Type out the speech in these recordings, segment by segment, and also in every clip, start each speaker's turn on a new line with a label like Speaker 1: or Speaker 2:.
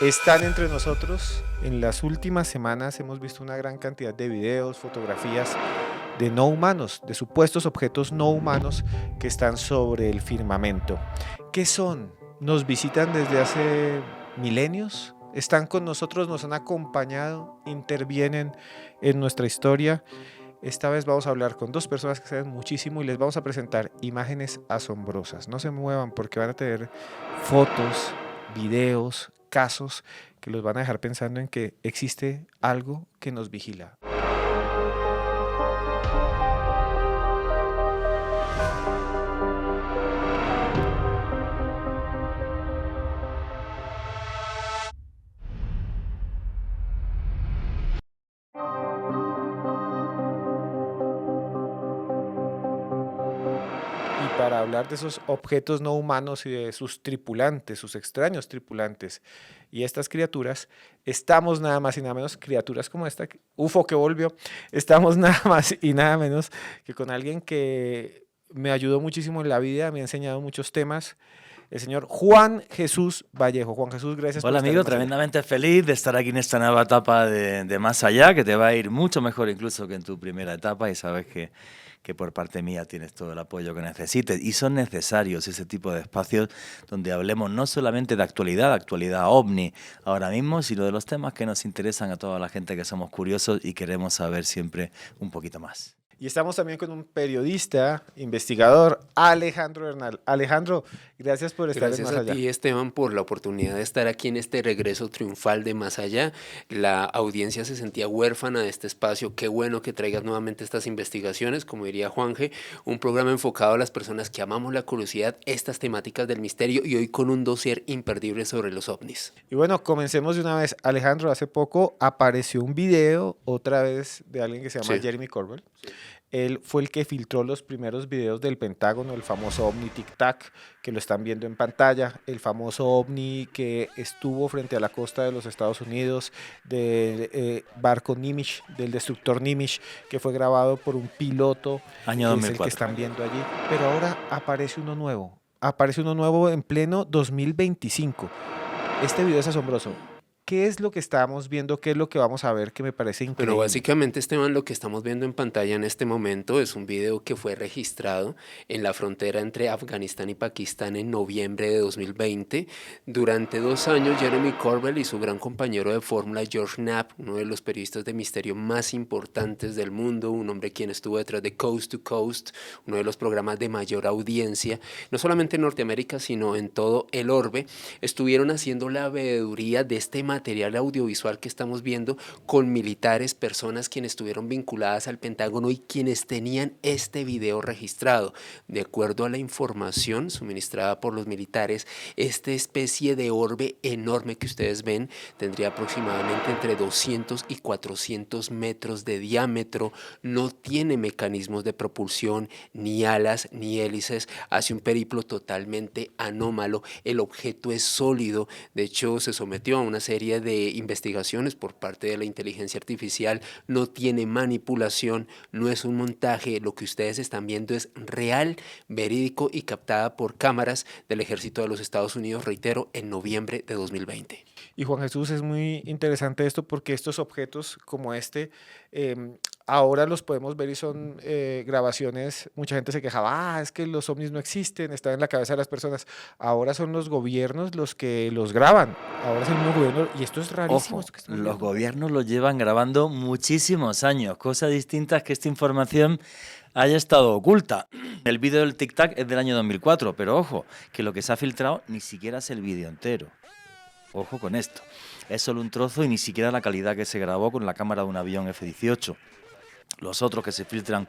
Speaker 1: están entre nosotros. En las últimas semanas hemos visto una gran cantidad de videos, fotografías de no humanos, de supuestos objetos no humanos que están sobre el firmamento. ¿Qué son? ¿Nos visitan desde hace milenios? ¿Están con nosotros? ¿Nos han acompañado? ¿Intervienen en nuestra historia? Esta vez vamos a hablar con dos personas que saben muchísimo y les vamos a presentar imágenes asombrosas. No se muevan porque van a tener fotos, videos, casos que los van a dejar pensando en que existe algo que nos vigila. Y para hablar de esos objetos no humanos y de sus tripulantes, sus extraños tripulantes y estas criaturas, estamos nada más y nada menos, criaturas como esta, UFO que volvió, estamos nada más y nada menos que con alguien que me ayudó muchísimo en la vida, me ha enseñado muchos temas, el señor Juan Jesús Vallejo. Juan Jesús, gracias por
Speaker 2: Hola
Speaker 1: estar en
Speaker 2: amigo,
Speaker 1: Más Allá.
Speaker 2: tremendamente feliz de estar aquí en esta nueva etapa de Más Allá, que te va a ir mucho mejor incluso que en tu primera etapa y sabes que por parte mía tienes todo el apoyo que necesites. Y son necesarios ese tipo de espacios donde hablemos no solamente de actualidad ovni ahora mismo, sino de los temas que nos interesan a toda la gente que somos curiosos y queremos saber siempre un poquito más.
Speaker 1: Y estamos también con un periodista, investigador, Alejandro Bernal. Alejandro, gracias por estar en
Speaker 3: Gracias
Speaker 1: Más
Speaker 3: a
Speaker 1: Allá.
Speaker 3: ti, Esteban, por la oportunidad de estar aquí en este regreso triunfal de Más Allá. La audiencia se sentía huérfana de este espacio. Qué bueno que traigas nuevamente estas investigaciones, como diría Juanje, un programa enfocado a las personas que amamos la curiosidad, estas temáticas del misterio y hoy con un dossier imperdible sobre los ovnis.
Speaker 1: Y bueno, comencemos de una vez. Alejandro, hace poco apareció un video otra vez de alguien que se llama
Speaker 3: Sí.
Speaker 1: Jeremy Corbell. Él fue el que filtró los primeros videos del Pentágono, el famoso ovni Tic Tac, que lo están viendo en pantalla, el famoso ovni que estuvo frente a la costa de los Estados Unidos, del barco Nimitz, del destructor Nimitz, que fue grabado por un piloto,
Speaker 2: Año
Speaker 1: que es el que
Speaker 2: 2004.
Speaker 1: están viendo allí. Pero ahora aparece uno nuevo en pleno 2025. Este video es asombroso. ¿Qué es lo que estamos viendo? ¿Qué es lo que vamos a ver que me parece
Speaker 3: Bueno,
Speaker 1: increíble?
Speaker 3: básicamente, Esteban, lo que estamos viendo en pantalla en este momento es un video que fue registrado en la frontera entre Afganistán y Pakistán en noviembre de 2020. Durante 2 años, Jeremy Corbell y su gran compañero de fórmula, George Knapp, uno de los periodistas de misterio más importantes del mundo, un hombre quien estuvo detrás de Coast to Coast, uno de los programas de mayor audiencia, no solamente en Norteamérica, sino en todo el orbe, estuvieron haciendo la veeduría de este material audiovisual que estamos viendo con militares, personas quienes estuvieron vinculadas al Pentágono y quienes tenían este video registrado. De acuerdo a la información suministrada por los militares, esta especie de orbe enorme que ustedes ven tendría aproximadamente entre 200 y 400 metros de diámetro, no tiene mecanismos de propulsión, ni alas, ni hélices, hace un periplo totalmente anómalo, el objeto es sólido, de hecho se sometió a una serie de investigaciones por parte de la inteligencia artificial, no tiene manipulación, no es un montaje, lo que ustedes están viendo es real, verídico y captada por cámaras del Ejército de los Estados Unidos, reitero, en noviembre de 2020.
Speaker 1: Y Juan Jesús, es muy interesante esto porque estos objetos como este, ahora los podemos ver y son grabaciones, mucha gente se quejaba, es que los ovnis no existen, están en la cabeza de las personas. Ahora son los gobiernos los que los graban, ahora es el mismo gobierno y esto es rarísimo.
Speaker 2: Ojo,
Speaker 1: Esto que estamos
Speaker 2: los
Speaker 1: viendo.
Speaker 2: gobiernos lo llevan grabando muchísimos años, cosa distinta es que esta información haya estado oculta. El vídeo del Tic Tac es del año 2004, pero ojo, que lo que se ha filtrado ni siquiera es el vídeo entero. Ojo con esto, es solo un trozo y ni siquiera la calidad que se grabó con la cámara de un avión F-18. Los otros que se filtran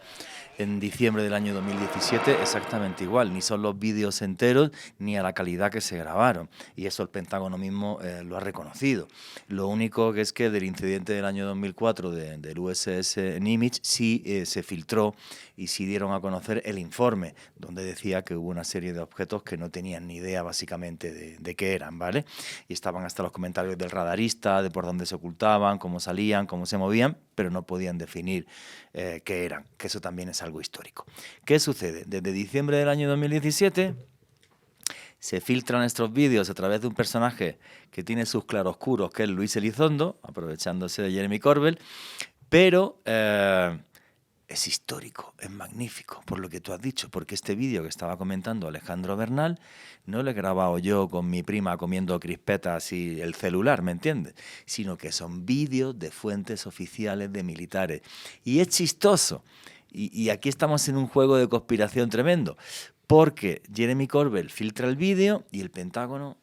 Speaker 2: en diciembre del año 2017 exactamente igual, ni son los vídeos enteros ni a la calidad que se grabaron, y eso el Pentágono mismo lo ha reconocido. Lo único que es que del incidente del año 2004 del USS Nimitz sí se filtró y sí dieron a conocer el informe donde decía que hubo una serie de objetos que no tenían ni idea básicamente de qué eran, ¿vale? Y estaban hasta los comentarios del radarista, de por dónde se ocultaban, cómo salían, cómo se movían, pero no podían definir qué eran, que eso también es algo histórico. ¿Qué sucede? Desde diciembre del año 2017 se filtran estos vídeos a través de un personaje que tiene sus claroscuros, que es Luis Elizondo, aprovechándose de Jeremy Corbell, pero es histórico, es magnífico, por lo que tú has dicho, porque este vídeo que estaba comentando Alejandro Bernal no lo he grabado yo con mi prima comiendo crispetas y el celular, ¿me entiendes? Sino que son vídeos de fuentes oficiales de militares. Y es chistoso. Y aquí estamos en un juego de conspiración tremendo, porque Jeremy Corbell filtra el vídeo y el Pentágono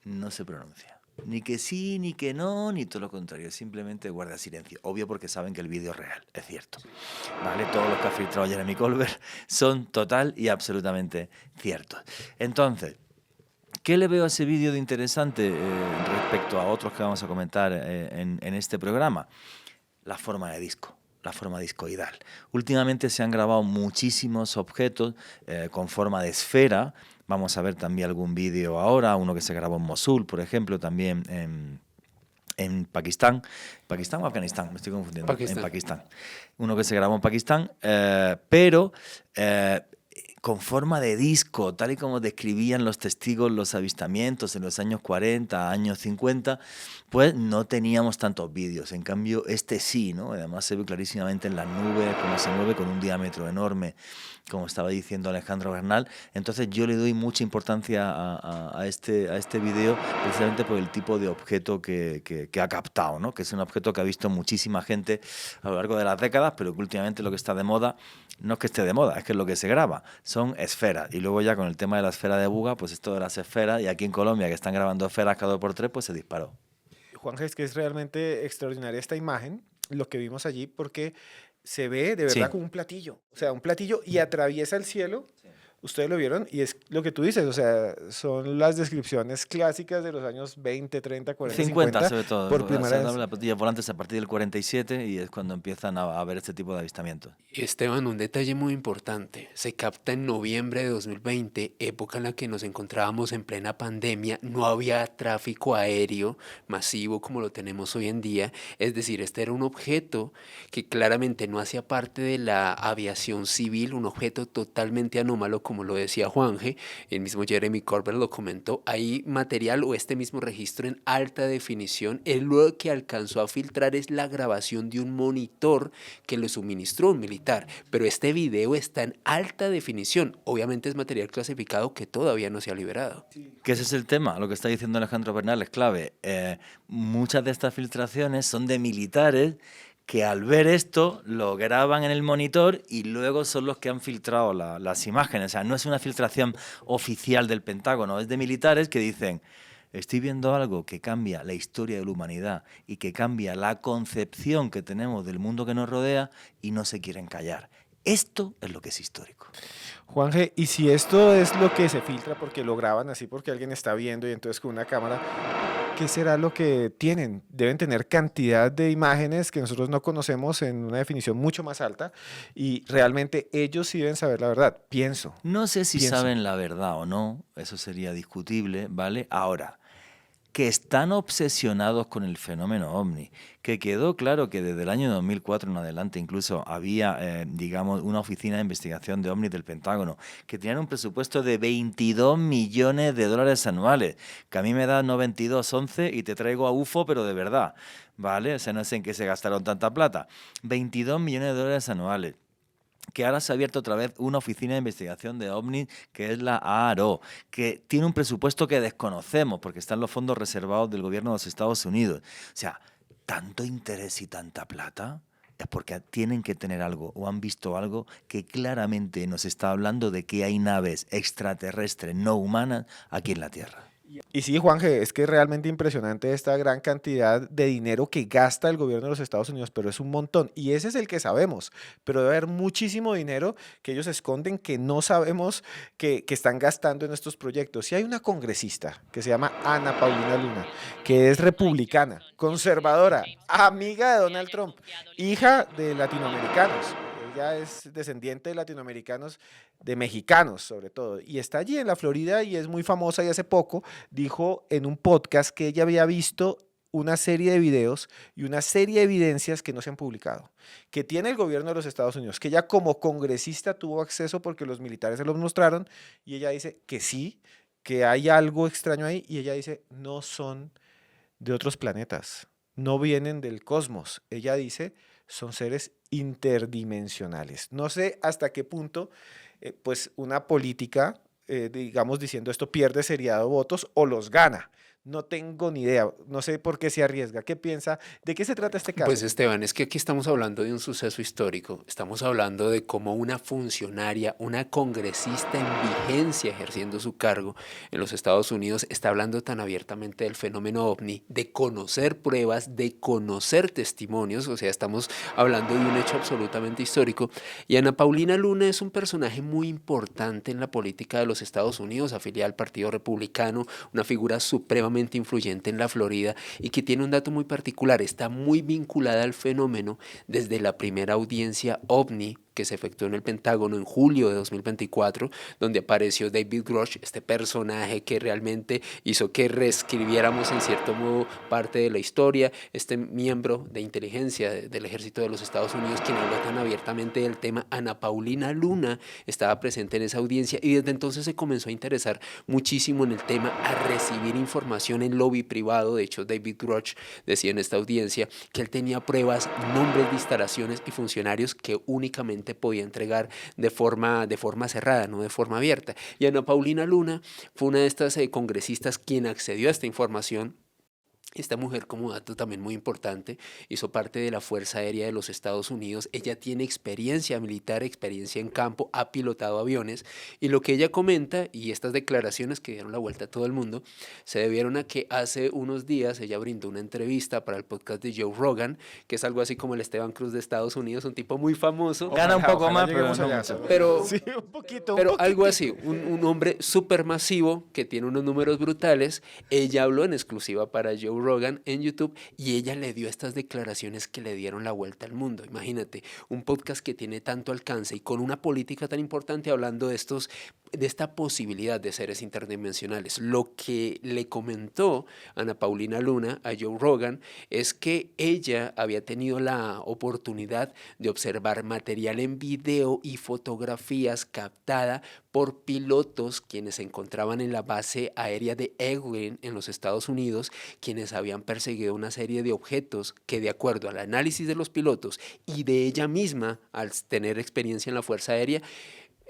Speaker 2: no se pronuncia. Ni que sí, ni que no, ni todo lo contrario. Simplemente guarda silencio. Obvio porque saben que el vídeo es real, es cierto. ¿Vale? Todos los que ha filtrado Jeremy Corbell son total y absolutamente ciertos. Entonces, ¿qué le veo a ese vídeo de interesante respecto a otros que vamos a comentar en este programa? La forma de disco. La forma discoidal. Últimamente se han grabado muchísimos objetos con forma de esfera. Vamos a ver también algún vídeo ahora, uno que se grabó en Mosul, por ejemplo, también en Pakistán. ¿Pakistán o Afganistán? Me estoy confundiendo.
Speaker 3: Pakistán.
Speaker 2: En Pakistán. Uno que se grabó en Pakistán, pero con forma de disco, tal y como describían los testigos los avistamientos en los años 40, años 50, pues no teníamos tantos vídeos. En cambio, este sí, ¿no? Además se ve clarísimamente en las nubes, cómo se mueve con un diámetro enorme, como estaba diciendo Alejandro Bernal. Entonces yo le doy mucha importancia a este video precisamente por el tipo de objeto que ha captado, ¿no? Que es un objeto que ha visto muchísima gente a lo largo de las décadas, pero que últimamente lo que está de moda no es que esté de moda, es que es lo que se graba, son esferas. Y luego ya con el tema de la esfera de Buga, pues esto de las esferas, y aquí en Colombia que están grabando esferas cada 2x3, pues se disparó.
Speaker 1: Juanja, es que es realmente extraordinaria esta imagen, lo que vimos allí, porque se ve de verdad
Speaker 2: Sí.
Speaker 1: como un platillo, o sea, un platillo y atraviesa el cielo. Ustedes lo vieron y es lo que tú dices, o sea, son las descripciones clásicas de los años 20, 30, 40,
Speaker 2: 50
Speaker 1: 50,
Speaker 2: sobre todo.
Speaker 1: por primera vez.
Speaker 2: La platillas volantes a partir del 47 y es cuando empiezan a ver este tipo de avistamientos.
Speaker 3: Y Esteban, un detalle muy importante, se capta en noviembre de 2020, época en la que nos encontrábamos en plena pandemia, no había tráfico aéreo masivo como lo tenemos hoy en día, es decir, este era un objeto que claramente no hacía parte de la aviación civil, un objeto totalmente anómalo, como lo decía Juanje, el mismo Jeremy Corbell lo comentó, hay material o este mismo registro en alta definición, él lo que alcanzó a filtrar es la grabación de un monitor que le suministró un militar, pero este video está en alta definición, obviamente es material clasificado que todavía no se ha liberado.
Speaker 2: Que ese es el tema, lo que está diciendo Alejandro Bernal es clave. Muchas de estas filtraciones son de militares que al ver esto lo graban en el monitor y luego son los que han filtrado las imágenes. O sea, no es una filtración oficial del Pentágono, es de militares que dicen: estoy viendo algo que cambia la historia de la humanidad y que cambia la concepción que tenemos del mundo que nos rodea y no se quieren callar. Esto es lo que es histórico.
Speaker 1: Juanje, y si esto es lo que se filtra porque lo graban así porque alguien está viendo y entonces con una cámara, ¿qué será lo que tienen? Deben tener cantidad de imágenes que nosotros no conocemos en una definición mucho más alta y realmente ellos sí deben saber la verdad, pienso.
Speaker 2: No sé si
Speaker 1: Pienso.
Speaker 2: saben la verdad o no, eso sería discutible, ¿vale? Ahora, que están obsesionados con el fenómeno OVNI, que quedó claro que desde el año 2004 en adelante incluso había, digamos, una oficina de investigación de OVNI del Pentágono, que tenían un presupuesto de 22 millones de dólares anuales, que a mí me da 92, 11 y te traigo a UFO, pero de verdad, ¿vale? O sea, no sé en qué se gastaron tanta plata. 22 millones de dólares anuales. Que ahora se ha abierto otra vez una oficina de investigación de OVNI, que es la AARO, que tiene un presupuesto que desconocemos, porque están los fondos reservados del gobierno de los Estados Unidos. O sea, tanto interés y tanta plata es porque tienen que tener algo o han visto algo que claramente nos está hablando de que hay naves extraterrestres no humanas aquí en la Tierra.
Speaker 1: Y sí, Juanje, es que es realmente impresionante esta gran cantidad de dinero que gasta el gobierno de los Estados Unidos, pero es un montón. Y ese es el que sabemos, pero debe haber muchísimo dinero que ellos esconden que no sabemos que están gastando en estos proyectos. Y hay una congresista que se llama Ana Paulina Luna, que es republicana, conservadora, amiga de Donald Trump, hija de latinoamericanos. Ella es descendiente de latinoamericanos, de mexicanos sobre todo, y está allí en la Florida y es muy famosa y hace poco dijo en un podcast que ella había visto una serie de videos y una serie de evidencias que no se han publicado, que tiene el gobierno de los Estados Unidos, que ella como congresista tuvo acceso porque los militares se los mostraron, y ella dice que sí, que hay algo extraño ahí, y ella dice no son de otros planetas, no vienen del cosmos. Ella dice son seres interdimensionales. No sé hasta qué punto pues una política, digamos, diciendo esto pierde seriedad o votos o los gana. No tengo ni idea, no sé por qué se arriesga. ¿Qué piensa? ¿De qué se trata este
Speaker 3: Pues
Speaker 1: caso?
Speaker 3: Esteban, es que aquí estamos hablando de un suceso histórico, estamos hablando de cómo una funcionaria, una congresista en vigencia ejerciendo su cargo en los Estados Unidos está hablando tan abiertamente del fenómeno ovni, de conocer pruebas, de conocer testimonios, o sea, estamos hablando de un hecho absolutamente histórico. Y Ana Paulina Luna es un personaje muy importante en la política de los Estados Unidos, afiliada al Partido Republicano, una figura supremamente influyente en la Florida y que tiene un dato muy particular, está muy vinculada al fenómeno desde la primera audiencia OVNI que se efectuó en el Pentágono en julio de 2024, donde apareció David Grush, este personaje que realmente hizo que reescribiéramos en cierto modo parte de la historia, este miembro de inteligencia del ejército de los Estados Unidos, quien habló tan abiertamente del tema. Ana Paulina Luna estaba presente en esa audiencia y desde entonces se comenzó a interesar muchísimo en el tema, a recibir información en lobby privado. De hecho, David Grush decía en esta audiencia que él tenía pruebas, nombres de instalaciones y funcionarios que únicamente podía entregar de forma cerrada, no de forma abierta. Y Ana Paulina Luna fue una de estas congresistas quien accedió a esta información. Esta mujer, como dato también muy importante, hizo parte de la Fuerza Aérea de los Estados Unidos. Ella tiene experiencia militar, experiencia en campo, ha pilotado aviones, y lo que ella comenta, y estas declaraciones que dieron la vuelta a todo el mundo, se debieron a que hace unos días ella brindó una entrevista para el podcast de Joe Rogan, que es algo así como el Esteban Cruz de Estados Unidos, un tipo muy famoso.
Speaker 2: Gana un poco más, pero
Speaker 1: lleguemos
Speaker 2: no
Speaker 1: allá.
Speaker 2: mucho.
Speaker 3: Pero
Speaker 1: Sí, un poquito,
Speaker 3: pero
Speaker 1: un
Speaker 3: algo así,
Speaker 1: poquitico.
Speaker 3: un hombre supermasivo que tiene unos números brutales. Ella habló en exclusiva para Joe Rogan en YouTube y ella le dio estas declaraciones que le dieron la vuelta al mundo. Imagínate, un podcast que tiene tanto alcance y con una política tan importante hablando de esta posibilidad de seres interdimensionales. Lo que le comentó Ana Paulina Luna a Joe Rogan es que ella había tenido la oportunidad de observar material en video y fotografías captada por pilotos quienes se encontraban en la base aérea de Eglin en los Estados Unidos, quienes habían perseguido una serie de objetos que, de acuerdo al análisis de los pilotos y de ella misma, al tener experiencia en la Fuerza Aérea,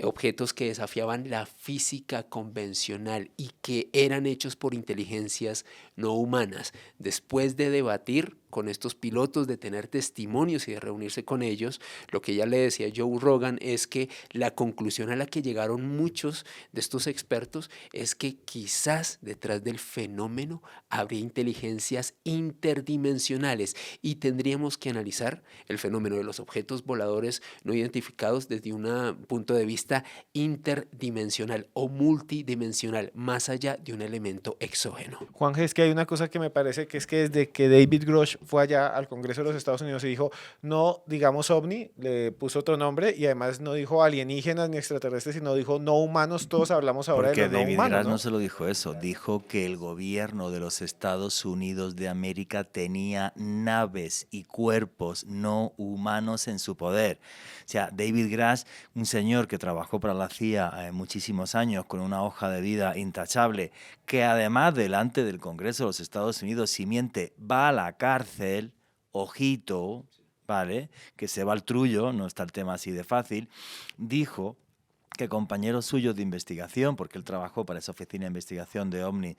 Speaker 3: objetos que desafiaban la física convencional y que eran hechos por inteligencias no humanas. Después de debatir con estos pilotos, de tener testimonios y de reunirse con ellos, lo que ella le decía a Joe Rogan es que la conclusión a la que llegaron muchos de estos expertos es que quizás detrás del fenómeno habría inteligencias interdimensionales y tendríamos que analizar el fenómeno de los objetos voladores no identificados desde un punto de vista interdimensional o multidimensional, más allá de un elemento exógeno.
Speaker 1: Juanje, es que hay una cosa que me parece que es que desde que David Grush fue allá al Congreso de los Estados Unidos y dijo, no digamos ovni, le puso otro nombre y además no dijo alienígenas ni extraterrestres, sino dijo no humanos, todos hablamos ahora
Speaker 2: Porque
Speaker 1: de los no
Speaker 2: David
Speaker 1: humanos,
Speaker 2: Grass
Speaker 1: ¿no?
Speaker 2: no se lo dijo eso, dijo que el gobierno de los Estados Unidos de América tenía naves y cuerpos no humanos en su poder. O sea, David Grass, un señor que trabajó para la CIA muchísimos años con una hoja de vida intachable, que además delante del Congreso de los Estados Unidos, si miente, va a la cárcel, ojito, ¿vale? Que se va al trullo, no está el tema así de fácil, dijo que compañeros suyos de investigación, porque él trabajó para esa oficina de investigación de OVNI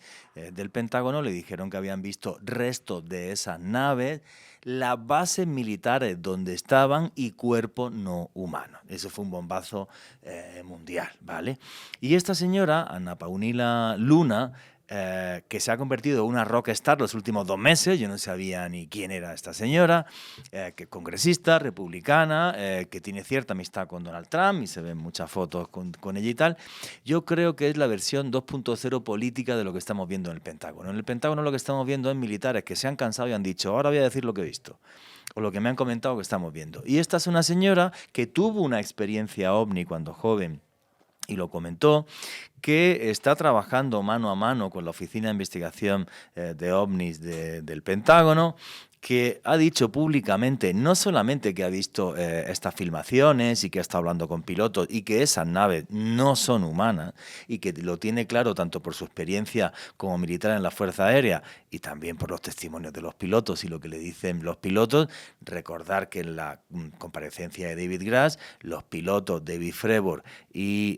Speaker 2: del Pentágono, le dijeron que habían visto restos de esas naves, las bases militares donde estaban y cuerpo no humano. Eso fue un bombazo mundial, ¿vale? Y esta señora, Ana Paulina Luna, que se ha convertido en una rockstar los últimos 2 meses, yo no sabía ni quién era esta señora, que congresista, republicana, que tiene cierta amistad con Donald Trump y se ven muchas fotos con ella y tal. Yo creo que es la versión 2.0 política de lo que estamos viendo en el Pentágono. En el Pentágono lo que estamos viendo es militares que se han cansado y han dicho, ahora voy a decir lo que he visto, o lo que me han comentado que estamos viendo. Y esta es una señora que tuvo una experiencia ovni cuando joven, y lo comentó, que está trabajando mano a mano con la Oficina de Investigación de OVNIs del Pentágono, que ha dicho públicamente no solamente que ha visto estas filmaciones y que ha estado hablando con pilotos y que esas naves no son humanas y que lo tiene claro tanto por su experiencia como militar en la Fuerza Aérea y también por los testimonios de los pilotos y lo que le dicen los pilotos. Recordar que en la comparecencia de David Grass, los pilotos David Fravor y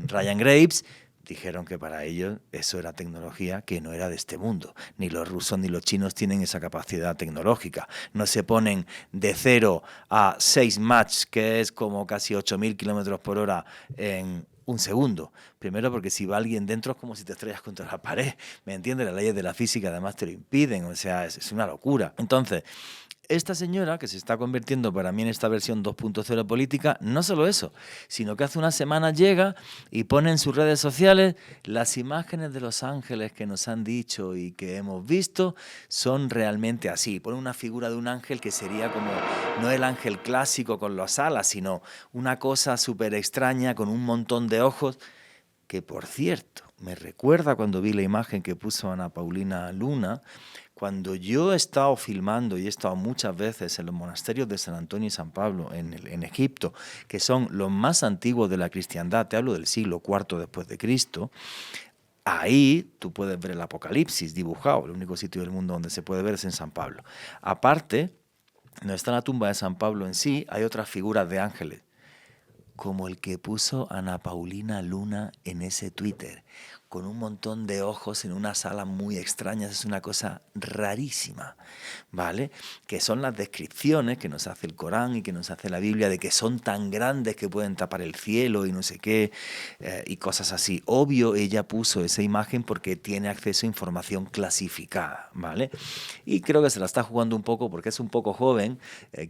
Speaker 2: Ryan Graves dijeron que para ellos eso era tecnología que no era de este mundo. Ni los rusos ni los chinos tienen esa capacidad tecnológica. No se ponen de 0 a 6 Mach, que es como casi 8.000 kilómetros por hora en un segundo. Primero porque si va alguien dentro es como si te estrellas contra la pared. ¿Me entiendes? Las leyes de la física además te lo impiden. O sea, es una locura. Entonces, esta señora, que se está convirtiendo para mí en esta versión 2.0 política, no solo eso, sino que hace unas semanas llega y pone en sus redes sociales las imágenes de los ángeles que nos han dicho y que hemos visto son realmente así. Pone una figura de un ángel que sería como, no el ángel clásico con las alas, sino una cosa súper extraña con un montón de ojos, que por cierto, me recuerda cuando vi la imagen que puso Ana Paulina Luna. Cuando yo he estado filmando y he estado muchas veces en los monasterios de San Antonio y San Pablo en Egipto, que son los más antiguos de la cristiandad, te hablo del siglo IV después de Cristo, ahí tú puedes ver el Apocalipsis dibujado. El único sitio del mundo donde se puede ver es en San Pablo. Aparte, no está la tumba de San Pablo en sí, hay otras figuras de ángeles, como el que puso Ana Paulina Luna en ese Twitter, con un montón de ojos en unas salas muy extrañas. Es una cosa rarísima, ¿vale? Que son las descripciones que nos hace el Corán y que nos hace la Biblia de que son tan grandes que pueden tapar el cielo y no sé qué, y cosas así. Obvio, ella puso esa imagen porque tiene acceso a información clasificada, ¿vale? Y creo que se la está jugando un poco porque es un poco joven,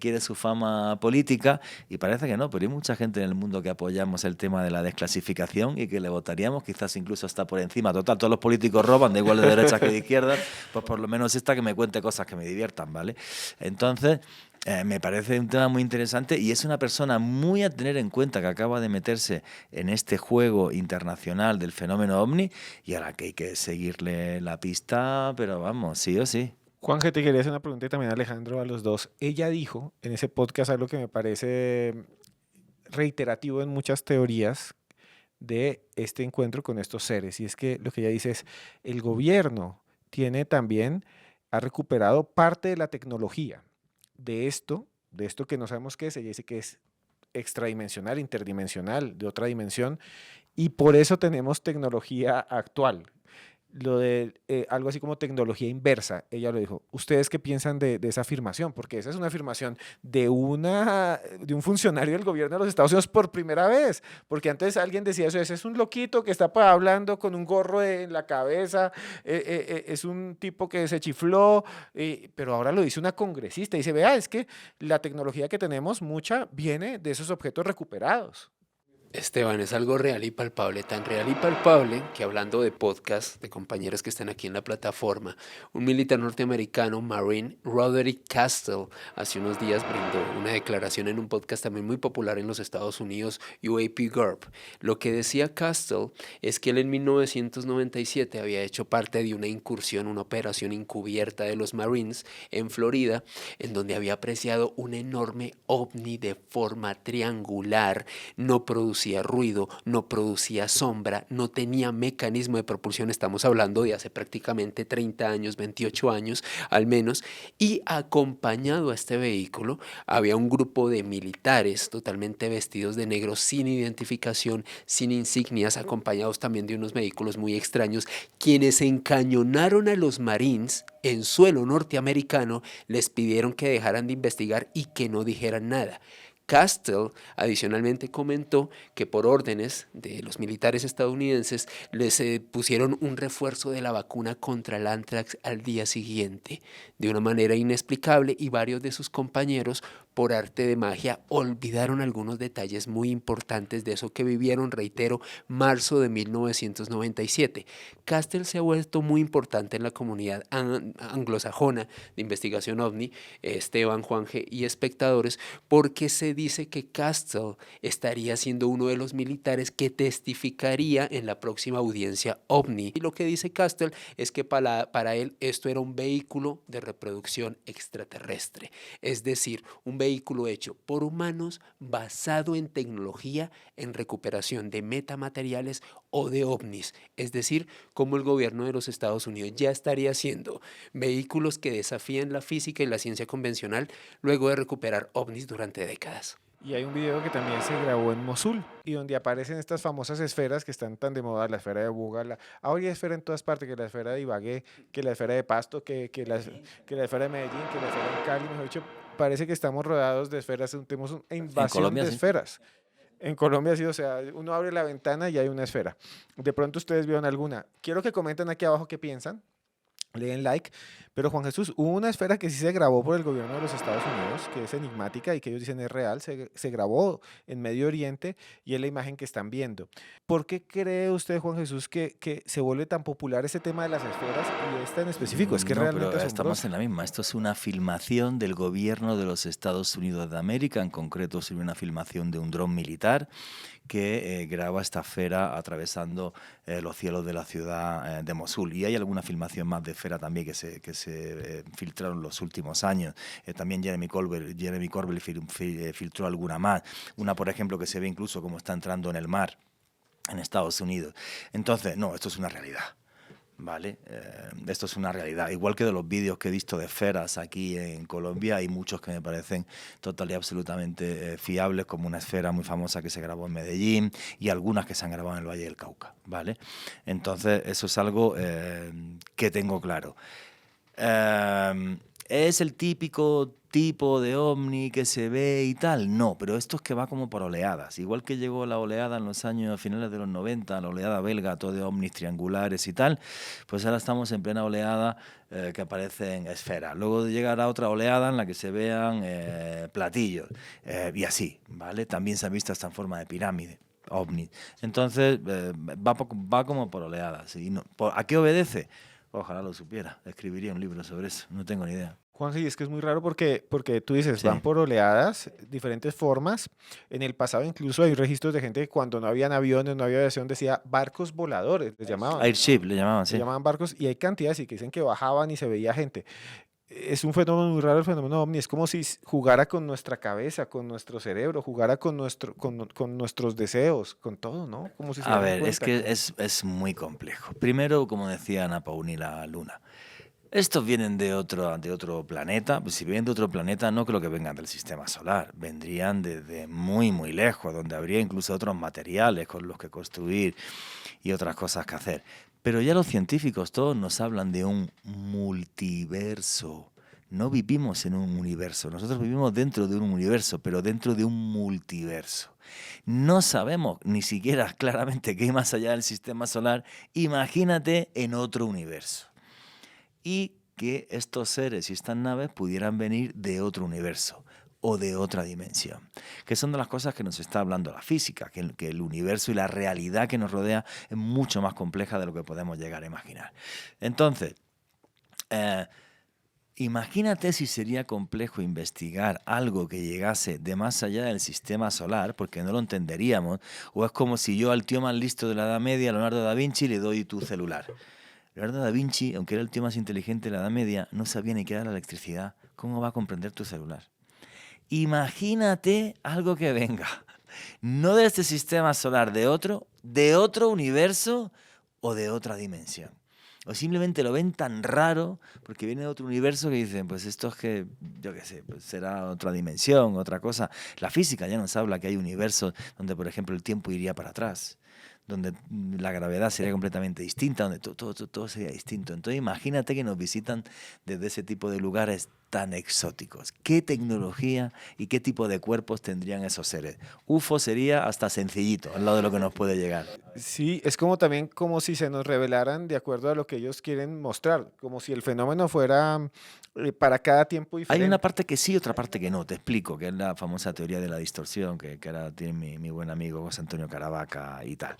Speaker 2: quiere su fama política y parece que no, pero hay mucha gente en el mundo que apoyamos el tema de la desclasificación y que le votaríamos, quizás incluso hasta por encima. Total, todos los políticos roban, da igual de derechas que de izquierdas, pues por lo menos esta que me cuente cosas que me diviertan, ¿vale? Entonces, me parece un tema muy interesante y es una persona muy a tener en cuenta que acaba de meterse en este juego internacional del fenómeno OVNI y a la que hay que seguirle la pista, pero vamos, sí o sí.
Speaker 1: Juan, que te quería hacer una pregunta y también Alejandro, a los dos. Ella dijo en ese podcast algo que me parece reiterativo en muchas teorías de este encuentro con estos seres. Y es que lo que ella dice es, el gobierno tiene también, ha recuperado parte de la tecnología de esto que no sabemos qué es. Ella dice que es extradimensional, interdimensional, de otra dimensión, y por eso tenemos tecnología actual. Lo de algo así como tecnología inversa, ella lo dijo. ¿Ustedes qué piensan de esa afirmación? Porque esa es una afirmación de un funcionario del gobierno de los Estados Unidos por primera vez, porque antes alguien decía eso, ese es un loquito que está hablando con un gorro en la cabeza, es un tipo que se chifló, pero ahora lo dice una congresista, y dice, vea, es que la tecnología que tenemos, mucha, viene de esos objetos recuperados.
Speaker 3: Esteban, es algo real y palpable, tan real y palpable que hablando de podcast, de compañeros que están aquí en la plataforma, un militar norteamericano, Marine Roderick Castell, hace unos días brindó una declaración en un podcast también muy popular en los Estados Unidos, UAP GURP. Lo que decía Castell es que él en 1997 había hecho parte de una incursión, una operación encubierta de los Marines en Florida, en donde había apreciado un enorme ovni de forma triangular, no producía ruido, no producía sombra, no tenía mecanismo de propulsión, estamos hablando de hace prácticamente 30 años, 28 años al menos, y acompañado a este vehículo había un grupo de militares totalmente vestidos de negro, sin identificación, sin insignias, acompañados también de unos vehículos muy extraños, quienes encañonaron a los Marines en suelo norteamericano, les pidieron que dejaran de investigar y que no dijeran nada. Castell adicionalmente comentó que por órdenes de los militares estadounidenses les pusieron un refuerzo de la vacuna contra el anthrax al día siguiente, de una manera inexplicable, y varios de sus compañeros por arte de magia, olvidaron algunos detalles muy importantes de eso que vivieron, reitero, marzo de 1997. Castle se ha vuelto muy importante en la comunidad anglosajona de investigación ovni, Esteban, Juanje y espectadores, porque se dice que Castle estaría siendo uno de los militares que testificaría en la próxima audiencia ovni. Y lo que dice Castle es que para él esto era un vehículo de reproducción extraterrestre, es decir, un vehículo hecho por humanos basado en tecnología en recuperación de metamateriales o de ovnis, es decir, como el gobierno de los Estados Unidos ya estaría haciendo vehículos que desafían la física y la ciencia convencional luego de recuperar ovnis durante décadas.
Speaker 1: Y hay un video que también se grabó en Mosul y donde aparecen estas famosas esferas que están tan de moda, la esfera de Buga, ahora hay esfera en todas partes, que la esfera de Ibagué, que la esfera de Pasto, que la esfera de Medellín, que la esfera de Cali, mejor dicho, parece que estamos rodeados de esferas, tenemos una
Speaker 2: En
Speaker 1: invasión
Speaker 2: Colombia
Speaker 1: de
Speaker 2: sí.
Speaker 1: esferas. En Colombia sí, o sea, uno abre la ventana y hay una esfera. De pronto ustedes vieron alguna. Quiero que comenten aquí abajo qué piensan. Le den like, pero Juan Jesús, hubo una esfera que sí se grabó por el gobierno de los Estados Unidos, que es enigmática y que ellos dicen es real, se grabó en Medio Oriente y es la imagen que están viendo. ¿Por qué cree usted, Juan Jesús, que se vuelve tan popular ese tema de las esferas y esta en específico? Es que es
Speaker 2: No,
Speaker 1: realmente
Speaker 2: pero estamos
Speaker 1: asombroso.
Speaker 2: en la misma. Esto es una filmación del gobierno de los Estados Unidos de América. En concreto, es una filmación de un dron militar que graba esta esfera atravesando los cielos de la ciudad de Mosul. Y hay alguna filmación más de esfera también que se filtraron en los últimos años. También Jeremy Corbell filtró alguna más. Una, por ejemplo, que se ve incluso como está entrando en el mar en Estados Unidos. Entonces, no, esto es una realidad. ¿Vale? Esto es una realidad. Igual que de los vídeos que he visto de esferas aquí en Colombia, hay muchos que me parecen total y absolutamente fiables, como una esfera muy famosa que se grabó en Medellín y algunas que se han grabado en el Valle del Cauca, ¿vale? Entonces, eso es algo que tengo claro. ¿Es el típico tipo de ovni que se ve y tal? No, pero esto es que va como por oleadas. Igual que llegó la oleada en los años finales de los 90, la oleada belga, todo de ovnis triangulares y tal, pues ahora estamos en plena oleada que aparecen esferas. Luego llegará otra oleada en la que se vean platillos y así, ¿vale? También se han visto hasta en forma de pirámide. OVNI. Entonces, va como por oleadas. ¿Y no, a qué obedece? Ojalá lo supiera. Escribiría un libro sobre eso. No tengo ni idea.
Speaker 1: Juan, sí, es que es muy raro porque tú dices,
Speaker 2: Sí.
Speaker 1: van por oleadas, diferentes formas. En el pasado incluso hay registros de gente que cuando no habían aviones, no había aviación, decía barcos voladores, les llamaban.
Speaker 2: Airship le llamaban,
Speaker 1: Se
Speaker 2: sí.
Speaker 1: llamaban barcos y hay cantidades y que dicen que bajaban y se veía gente. Es un fenómeno muy raro el fenómeno ovni, es como si jugara con nuestra cabeza, con nuestro cerebro, jugara con nuestros deseos, con todo, ¿no? Como si se
Speaker 2: A
Speaker 1: dieran
Speaker 2: ver, es
Speaker 1: cuenta.
Speaker 2: que es muy complejo. Primero, como decía Ana Paunila Luna, estos vienen de otro planeta. Pues si vienen de otro planeta, no creo que vengan del sistema solar. Vendrían desde muy, muy lejos, donde habría incluso otros materiales con los que construir y otras cosas que hacer. Pero ya los científicos todos nos hablan de un multiverso. No vivimos en un universo. Nosotros vivimos dentro de un universo, pero dentro de un multiverso. No sabemos ni siquiera claramente qué hay más allá del sistema solar. Imagínate en otro universo. Y que estos seres y estas naves pudieran venir de otro universo o de otra dimensión, que son de las cosas que nos está hablando la física, que el universo y la realidad que nos rodea es mucho más compleja de lo que podemos llegar a imaginar. Entonces, imagínate si sería complejo investigar algo que llegase de más allá del sistema solar, porque no lo entenderíamos, o es como si yo al tío más listo de la Edad Media, Leonardo da Vinci, le doy tu celular. Leonardo da Vinci, aunque era el tío más inteligente de la Edad Media, no sabía ni qué era la electricidad. ¿Cómo va a comprender tu celular? Imagínate algo que venga, no de este sistema solar, de otro universo o de otra dimensión. O simplemente lo ven tan raro porque viene de otro universo que dicen, pues esto es que, yo qué sé, pues será otra dimensión, otra cosa. La física ya nos habla que hay universos donde, por ejemplo, el tiempo iría para atrás, donde la gravedad sería completamente distinta, donde todo sería distinto. Entonces imagínate que nos visitan desde ese tipo de lugares tan exóticos? ¿Qué tecnología y qué tipo de cuerpos tendrían esos seres? UFO sería hasta sencillito, al lado de lo que nos puede llegar.
Speaker 1: Sí, es como también como si se nos revelaran de acuerdo a lo que ellos quieren mostrar, como si el fenómeno fuera para cada tiempo
Speaker 2: Hay una
Speaker 1: diferente.
Speaker 2: parte que sí, otra parte que no. Te explico, que es la famosa teoría de la distorsión, que ahora tiene mi buen amigo José Antonio Caravaca y tal.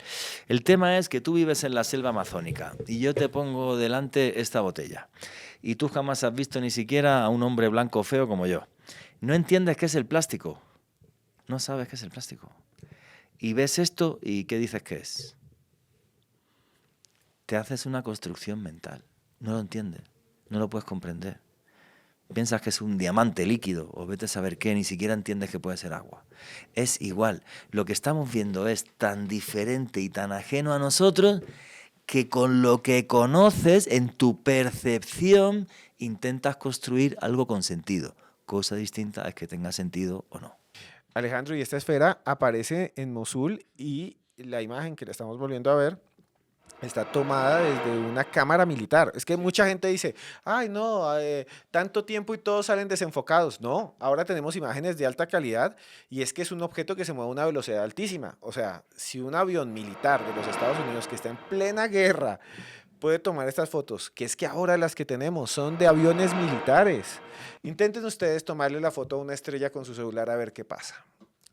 Speaker 2: El tema es que tú vives en la selva amazónica y yo te pongo delante esta botella y tú jamás has visto ni siquiera a un hombre blanco feo como yo. No entiendes qué es el plástico. No sabes qué es el plástico. Y ves esto y ¿qué dices que es? Te haces una construcción mental. No lo entiendes, no lo puedes comprender. Piensas que es un diamante líquido o vete a saber qué, ni siquiera entiendes que puede ser agua. Es igual, lo que estamos viendo es tan diferente y tan ajeno a nosotros que con lo que conoces en tu percepción intentas construir algo con sentido. Cosa distinta es que tenga sentido o no.
Speaker 1: Alejandro, y esta esfera aparece en Mosul y la imagen que la estamos volviendo a ver está tomada desde una cámara militar. Es que mucha gente dice, ay no, tanto tiempo y todos salen desenfocados. No, ahora tenemos imágenes de alta calidad y es que es un objeto que se mueve a una velocidad altísima. O sea, si un avión militar de los Estados Unidos que está en plena guerra puede tomar estas fotos, que es que ahora las que tenemos son de aviones militares. Intenten ustedes tomarle la foto a una estrella con su celular a ver qué pasa.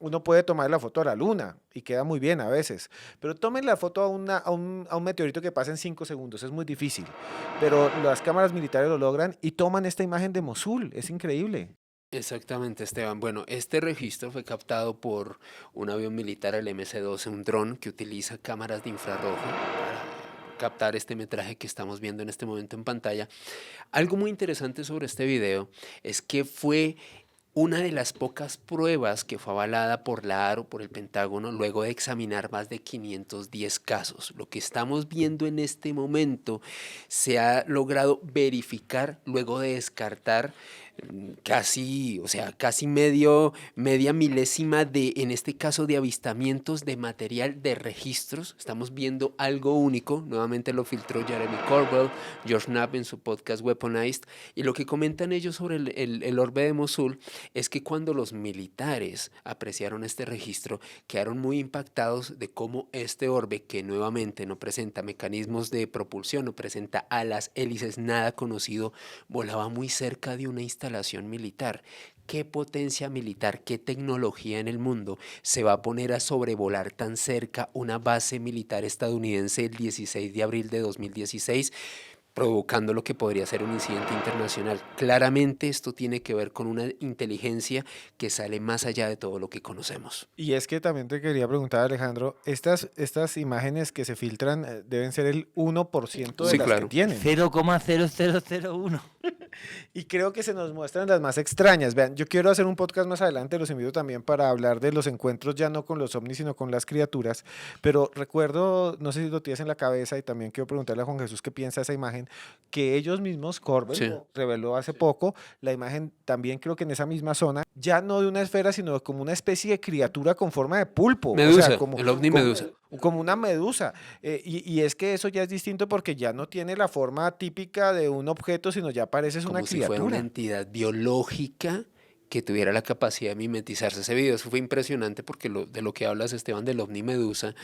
Speaker 1: Uno puede tomar la foto a la luna y queda muy bien a veces, pero tomen la foto a un meteorito que pasa en 5 segundos, es muy difícil. Pero las cámaras militares lo logran y toman esta imagen de Mosul, es increíble.
Speaker 3: Exactamente, Esteban. Bueno, este registro fue captado por un avión militar, el MC-12, un dron que utiliza cámaras de infrarrojo para captar este metraje que estamos viendo en este momento en pantalla. Algo muy interesante sobre este video es que fue una de las pocas pruebas que fue avalada por la ARO, por el Pentágono, luego de examinar más de 510 casos. Lo que estamos viendo en este momento se ha logrado verificar luego de descartar casi, o sea, casi media milésima de, en este caso, de avistamientos de material de registros. Estamos viendo algo único. Nuevamente lo filtró Jeremy Corbell, George Knapp en su podcast Weaponized. Y lo que comentan ellos sobre el orbe de Mosul es que cuando los militares apreciaron este registro, quedaron muy impactados de cómo este orbe, que nuevamente no presenta mecanismos de propulsión, no presenta alas, hélices, nada conocido, volaba muy cerca de una instalación militar. ¿Qué potencia militar, qué tecnología en el mundo se va a poner a sobrevolar tan cerca una base militar estadounidense el 16 de abril de 2016? Provocando lo que podría ser un incidente internacional. Claramente esto tiene que ver con una inteligencia que sale más allá de todo lo que conocemos.
Speaker 1: Y es que también te quería preguntar, Alejandro, estas imágenes que se filtran deben ser el 1% de
Speaker 3: Sí,
Speaker 1: las que
Speaker 3: claro.
Speaker 1: tienen.
Speaker 2: 0,0001.
Speaker 1: Y creo que se nos muestran las más extrañas. Vean, yo quiero hacer un podcast más adelante, los invito también para hablar de los encuentros ya no con los ovnis, sino con las criaturas. Pero recuerdo, no sé si lo tienes en la cabeza y también quiero preguntarle a Juan Jesús qué piensa de esa imagen, que ellos mismos, Corbett,
Speaker 3: Sí.
Speaker 1: lo reveló hace poco, la imagen también creo que en esa misma zona, ya no de una esfera, sino como una especie de criatura con forma de pulpo.
Speaker 3: Medusa,
Speaker 1: O sea, como,
Speaker 3: el ovni
Speaker 1: como,
Speaker 3: medusa.
Speaker 1: como una medusa. Y es que eso ya es distinto porque ya no tiene la forma típica de un objeto, sino ya parece una
Speaker 3: Como si fuera una
Speaker 1: criatura.
Speaker 3: entidad biológica que tuviera la capacidad de mimetizarse. Ese video eso fue impresionante porque de lo que hablas, Esteban, del ovni medusa,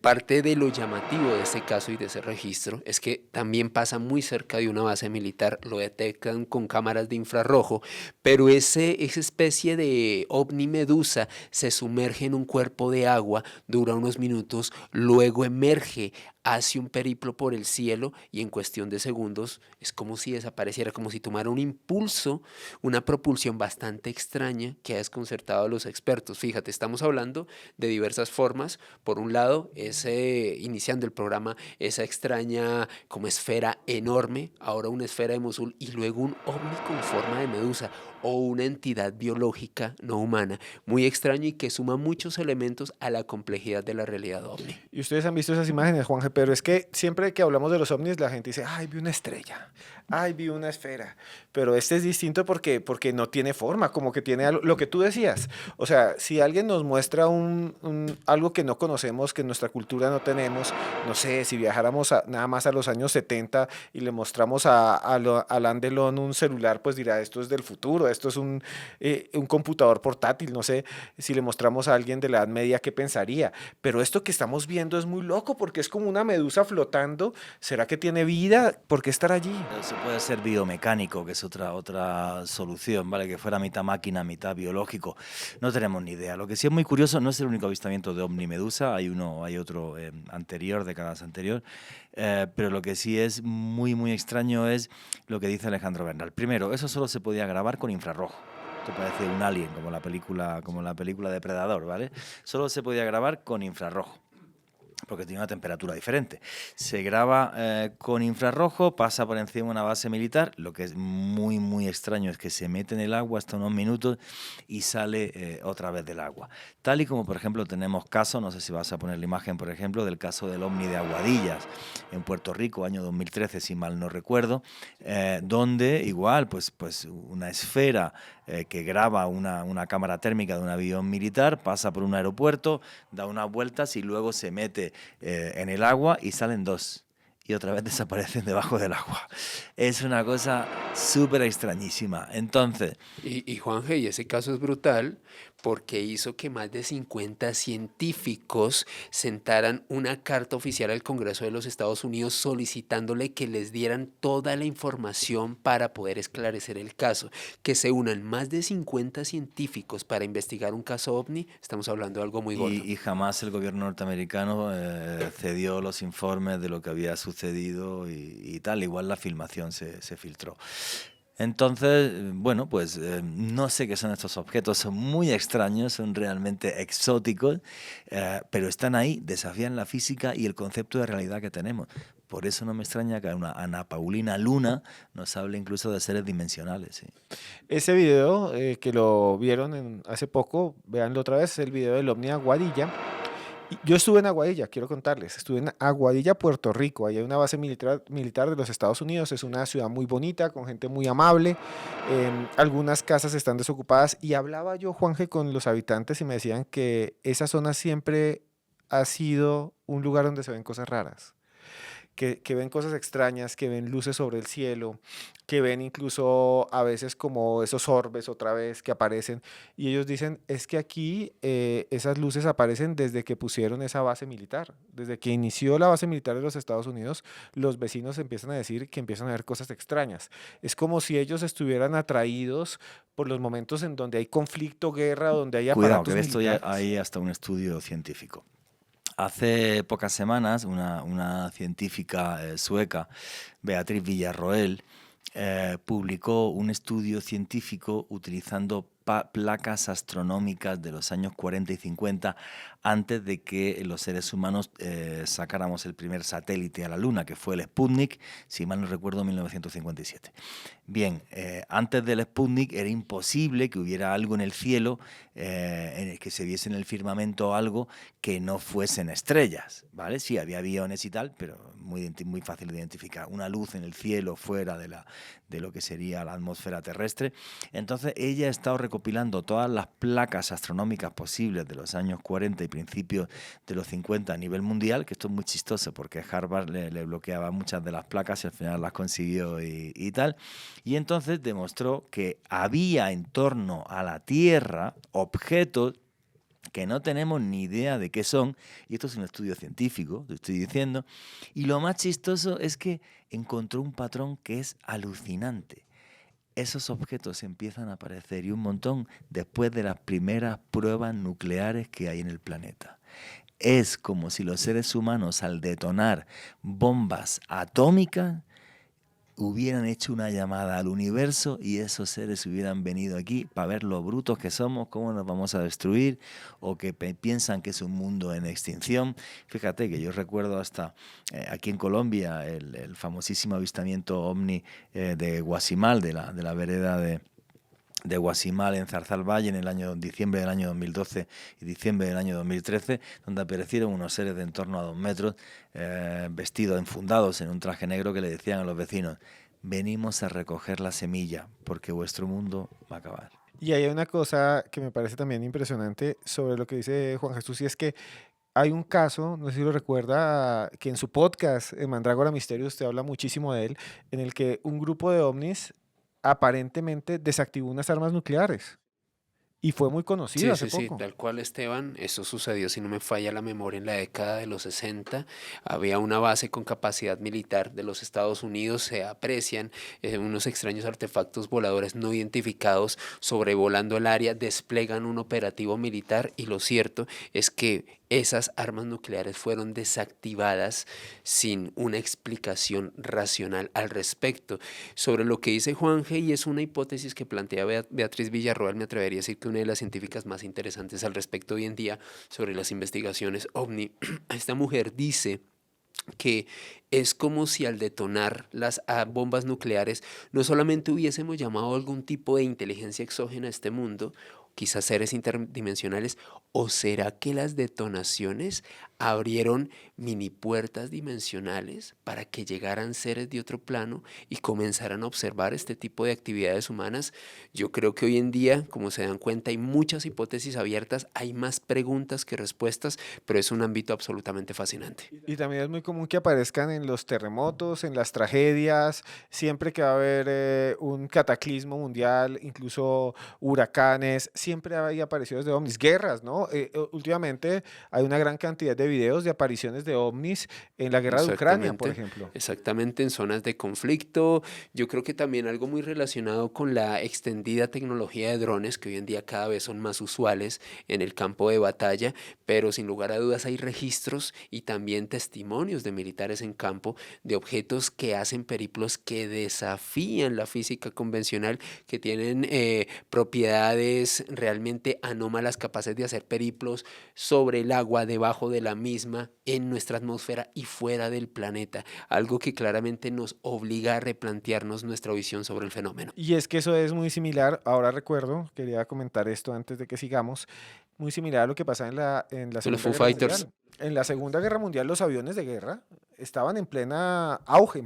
Speaker 3: parte de lo llamativo de este caso y de ese registro es que también pasa muy cerca de una base militar, lo detectan con cámaras de infrarrojo, pero esa especie de ovni medusa se sumerge en un cuerpo de agua, dura unos minutos, luego emerge, hace un periplo por el cielo y en cuestión de segundos es como si desapareciera, como si tomara un impulso, una propulsión bastante extraña que ha desconcertado a los expertos. Fíjate, estamos hablando de diversas formas. Por un lado, iniciando el programa, esa extraña como esfera enorme, ahora una esfera de Mosul y luego un ovni con forma de medusa. o una entidad biológica no humana muy extraña y que suma muchos elementos a la complejidad de la realidad ovni.
Speaker 1: Y ustedes han visto esas imágenes, Juanje, pero es que siempre que hablamos de los ovnis, la gente dice, ay, vi una estrella, ay, vi una esfera. Pero este es distinto porque no tiene forma, como que tiene lo que tú decías. O sea, si alguien nos muestra algo que no conocemos, que en nuestra cultura no tenemos, no sé, si viajáramos nada más a los años 70 y le mostramos a Alain Delon un celular, pues dirá, esto es del futuro, esto es un computador portátil, no sé, si le mostramos a alguien de la Edad Media, ¿qué pensaría? Pero esto que estamos viendo es muy loco porque es como una medusa flotando. ¿Será que tiene vida? ¿Por qué estar allí?
Speaker 2: Eso puede ser biomecánico, que es otra solución, ¿vale? Que fuera mitad máquina, mitad biológico. No tenemos ni idea. Lo que sí es muy curioso, no es el único avistamiento de ovni medusa, hay otro anterior, décadas anterior, pero lo que sí es muy, muy extraño es lo que dice Alejandro Bernal. Primero, eso solo se podía grabar con infrarrojo. Esto parece un alien, como la película Depredador, ¿vale? Solo se podía grabar con infrarrojo, porque tiene una temperatura diferente. Se graba con infrarrojo, pasa por encima de una base militar. Lo que es muy, muy extraño es que se mete en el agua hasta unos minutos y sale otra vez del agua. Tal y como, por ejemplo, tenemos casos, no sé si vas a poner la imagen, por ejemplo, del caso del ovni de Aguadillas, en Puerto Rico, año 2013, si mal no recuerdo, donde igual, pues una esfera que graba una cámara térmica de un avión militar, pasa por un aeropuerto, da unas vueltas y luego se mete en el agua y salen dos. Y otra vez desaparecen debajo del agua. Es una cosa súper extrañísima. Entonces...
Speaker 3: Y Juanje, y ese caso es brutal porque hizo que más de 50 científicos sentaran una carta oficial al Congreso de los Estados Unidos solicitándole que les dieran toda la información para poder esclarecer el caso. Que se unan más de 50 científicos para investigar un caso ovni, estamos hablando de algo muy gordo.
Speaker 2: Y jamás el gobierno norteamericano cedió los informes de lo que había sucedido y tal. Igual la filmación se filtró. Entonces, bueno, pues no sé qué son estos objetos, son muy extraños, son realmente exóticos, pero están ahí, desafían la física y el concepto de realidad que tenemos. Por eso no me extraña que una Ana Paulina Luna nos hable incluso de seres dimensionales. ¿Sí?
Speaker 1: Ese video que lo vieron hace poco, véanlo otra vez, el video del ovni Aguadilla. Yo estuve en Aguadilla, quiero contarles, estuve en Aguadilla, Puerto Rico, ahí hay una base militar de los Estados Unidos, es una ciudad muy bonita, con gente muy amable, algunas casas están desocupadas y hablaba yo, Juanje, con los habitantes y me decían que esa zona siempre ha sido un lugar donde se ven cosas raras. Que ven cosas extrañas, que ven luces sobre el cielo, que ven incluso a veces como esos orbes otra vez que aparecen. Y ellos dicen, es que aquí esas luces aparecen desde que pusieron esa base militar. Desde que inició la base militar de los Estados Unidos, los vecinos empiezan a decir que empiezan a ver cosas extrañas. Es como si ellos estuvieran atraídos por los momentos en donde hay conflicto, guerra, donde hay
Speaker 2: Cuidado,
Speaker 1: aparatos
Speaker 2: que de esto ya
Speaker 1: militares.
Speaker 2: hay hasta un estudio científico. Hace pocas semanas, una científica sueca, Beatriz Villarroel, publicó un estudio científico utilizando placas astronómicas de los años 40 y 50 antes de que los seres humanos sacáramos el primer satélite a la Luna, que fue el Sputnik, si mal no recuerdo, en 1957. Bien, antes del Sputnik era imposible que hubiera algo en el cielo, que se viese en el firmamento algo que no fuesen estrellas, ¿vale? Sí, había aviones y tal, pero muy fácil de identificar. Una luz en el cielo fuera de lo que sería la atmósfera terrestre. Entonces ella ha estado recopilando todas las placas astronómicas posibles de los años 40 y principios de los 50 a nivel mundial, que esto es muy chistoso porque Harvard le bloqueaba muchas de las placas y al final las consiguió y tal. Y entonces demostró que había en torno a la Tierra objetos que no tenemos ni idea de qué son, y esto es un estudio científico, te estoy diciendo, y lo más chistoso es que encontró un patrón que es alucinante. Esos objetos empiezan a aparecer y un montón después de las primeras pruebas nucleares que hay en el planeta. Es como si los seres humanos, al detonar bombas atómicas, hubieran hecho una llamada al universo y esos seres hubieran venido aquí para ver lo brutos que somos, cómo nos vamos a destruir, o que piensan que es un mundo en extinción. Fíjate que yo recuerdo hasta aquí en Colombia el famosísimo avistamiento ovni de Guasimal, de la vereda de Guasimal en Zarzalvalle en el año diciembre del año 2012 y diciembre del año 2013, donde aparecieron unos seres de en torno a 2 metros, vestidos, enfundados en un traje negro, que le decían a los vecinos: venimos a recoger la semilla porque vuestro mundo va a acabar.
Speaker 1: Y hay una cosa que me parece también impresionante sobre lo que dice Juan Jesús, y es que hay un caso, no sé si lo recuerda, que en su podcast, en Mandrágora Misterio, usted habla muchísimo de él, en el que un grupo de ovnis aparentemente desactivó unas armas nucleares. Y fue muy conocido
Speaker 3: Sí,
Speaker 1: hace
Speaker 3: sí, sí,
Speaker 1: poco.
Speaker 3: tal cual, Esteban. Eso sucedió, si no me falla la memoria, en la década de los 60. Había una base con capacidad militar de los Estados Unidos. Se aprecian unos extraños artefactos voladores no identificados sobrevolando el área, desplegan un operativo militar y lo cierto es que esas armas nucleares fueron desactivadas sin una explicación racional al respecto. Sobre lo que dice Juanje, y es una hipótesis que plantea Beatriz Villarroel, me atrevería a decir que una de las científicas más interesantes al respecto hoy en día sobre las investigaciones OVNI. Esta mujer dice que es como si al detonar las bombas nucleares no solamente hubiésemos llamado a algún tipo de inteligencia exógena a este mundo, quizás seres interdimensionales, o será que las detonaciones abrieron mini puertas dimensionales para que llegaran seres de otro plano y comenzaran a observar este tipo de actividades humanas. Yo creo que hoy en día, como se dan cuenta, hay muchas hipótesis abiertas, hay más preguntas que respuestas, pero es un ámbito absolutamente fascinante.
Speaker 1: Y también es muy común que aparezcan en los terremotos, en las tragedias, siempre que va a haber un cataclismo mundial, incluso huracanes, siempre hay apariciones de ovnis, guerras, ¿no? Últimamente hay una gran cantidad de videos de apariciones de ovnis en la guerra de Ucrania, por
Speaker 3: Exactamente,
Speaker 1: ejemplo.
Speaker 3: exactamente en zonas de conflicto. Yo creo que también algo muy relacionado con la extendida tecnología de drones, que hoy en día cada vez son más usuales en el campo de batalla, pero sin lugar a dudas hay registros y también testimonios de militares en campo de objetos que hacen periplos que desafían la física convencional, que tienen propiedades realmente anómalas, capaces de hacer periplos sobre el agua, debajo de la misma, en nuestra atmósfera y fuera del planeta, algo que claramente nos obliga a replantearnos nuestra visión sobre el fenómeno.
Speaker 1: Y es que eso es muy similar, ahora recuerdo, quería comentar esto antes de que sigamos, muy similar a lo que pasa en la
Speaker 3: Los
Speaker 1: Segunda
Speaker 3: Foo
Speaker 1: Guerra
Speaker 3: Fighters.
Speaker 1: Mundial. En la Segunda Guerra Mundial los aviones de guerra estaban en pleno auge,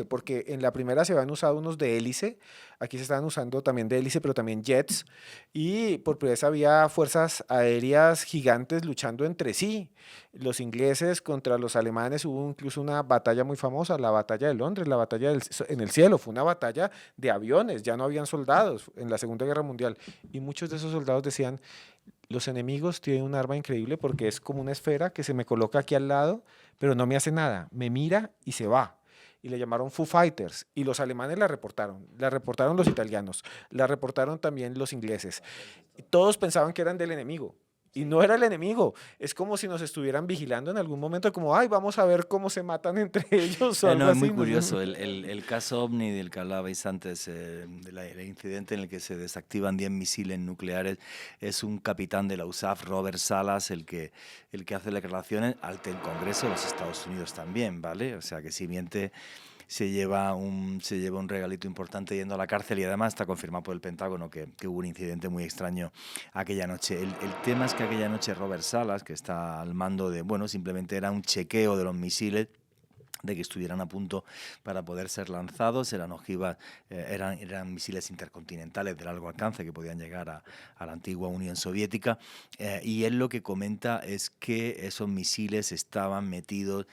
Speaker 1: porque en la primera se habían usado unos de hélice, aquí se estaban usando también de hélice, pero también jets, y por primera vez había fuerzas aéreas gigantes luchando entre sí. Los ingleses contra los alemanes, hubo incluso una batalla muy famosa, la batalla de Londres, la batalla en el cielo, fue una batalla de aviones, ya no habían soldados en la Segunda Guerra Mundial, y muchos de esos soldados decían: los enemigos tienen un arma increíble porque es como una esfera que se me coloca aquí al lado, pero no me hace nada, me mira y se va. Y le llamaron Foo Fighters. Y los alemanes la reportaron los italianos, la reportaron también los ingleses. Y todos pensaban que eran del enemigo. Y no era el enemigo. Es como si nos estuvieran vigilando en algún momento, como, ay, vamos a ver cómo se matan entre ellos o algo
Speaker 2: No, es muy
Speaker 1: así.
Speaker 2: curioso. El caso OVNI del que hablabais antes, el incidente en el que se desactivan 10 misiles nucleares, es un capitán de la USAF, Robert Salas, el que hace las declaraciones ante el Congreso de los Estados Unidos también, ¿vale? O sea que si miente, se lleva un regalito importante yendo a la cárcel, y además está confirmado por el Pentágono que hubo un incidente muy extraño aquella noche. El tema es que aquella noche Robert Salas, que está al mando de, bueno, simplemente era un chequeo de los misiles, de que estuvieran a punto para poder ser lanzados, eran ojivas, eran misiles intercontinentales de largo alcance que podían llegar a la antigua Unión Soviética, y él lo que comenta es que esos misiles estaban metidos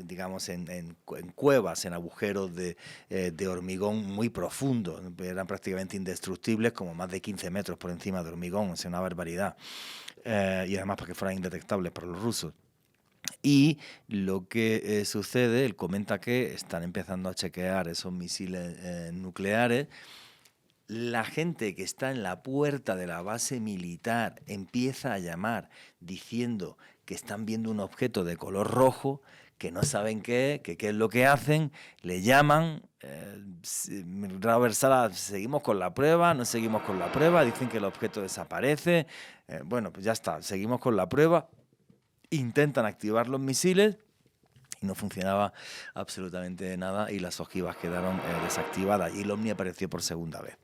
Speaker 2: digamos, en cuevas, en agujeros de hormigón muy profundos, eran prácticamente indestructibles, como más de 15 metros por encima de hormigón, o sea, una barbaridad, y además para que fueran indetectables para los rusos. Y lo que sucede, él comenta que están empezando a chequear esos misiles nucleares. La gente que está en la puerta de la base militar empieza a llamar diciendo que están viendo un objeto de color rojo, que no saben qué es lo que hacen, le llaman, Robert Sala, seguimos con la prueba, no seguimos con la prueba, dicen que el objeto desaparece, bueno, pues ya está, seguimos con la prueba. Intentan activar los misiles y no funcionaba absolutamente nada y las ojivas quedaron desactivadas y el OVNI apareció por segunda vez.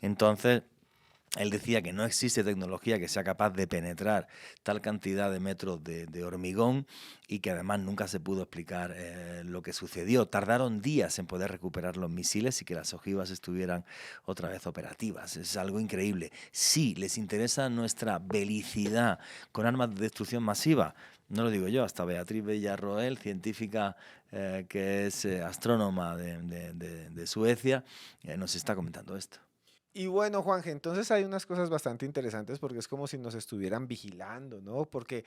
Speaker 2: Entonces, él decía que no existe tecnología que sea capaz de penetrar tal cantidad de metros de hormigón y que además nunca se pudo explicar lo que sucedió. Tardaron días en poder recuperar los misiles y que las ojivas estuvieran otra vez operativas. Es algo increíble. Si les interesa nuestra belicidad con armas de destrucción masiva, no lo digo yo, hasta Beatriz Villarroel, científica que es astrónoma de Suecia, nos está comentando esto.
Speaker 1: Y bueno, Juanje, entonces hay unas cosas bastante interesantes porque es como si nos estuvieran vigilando, ¿no? Porque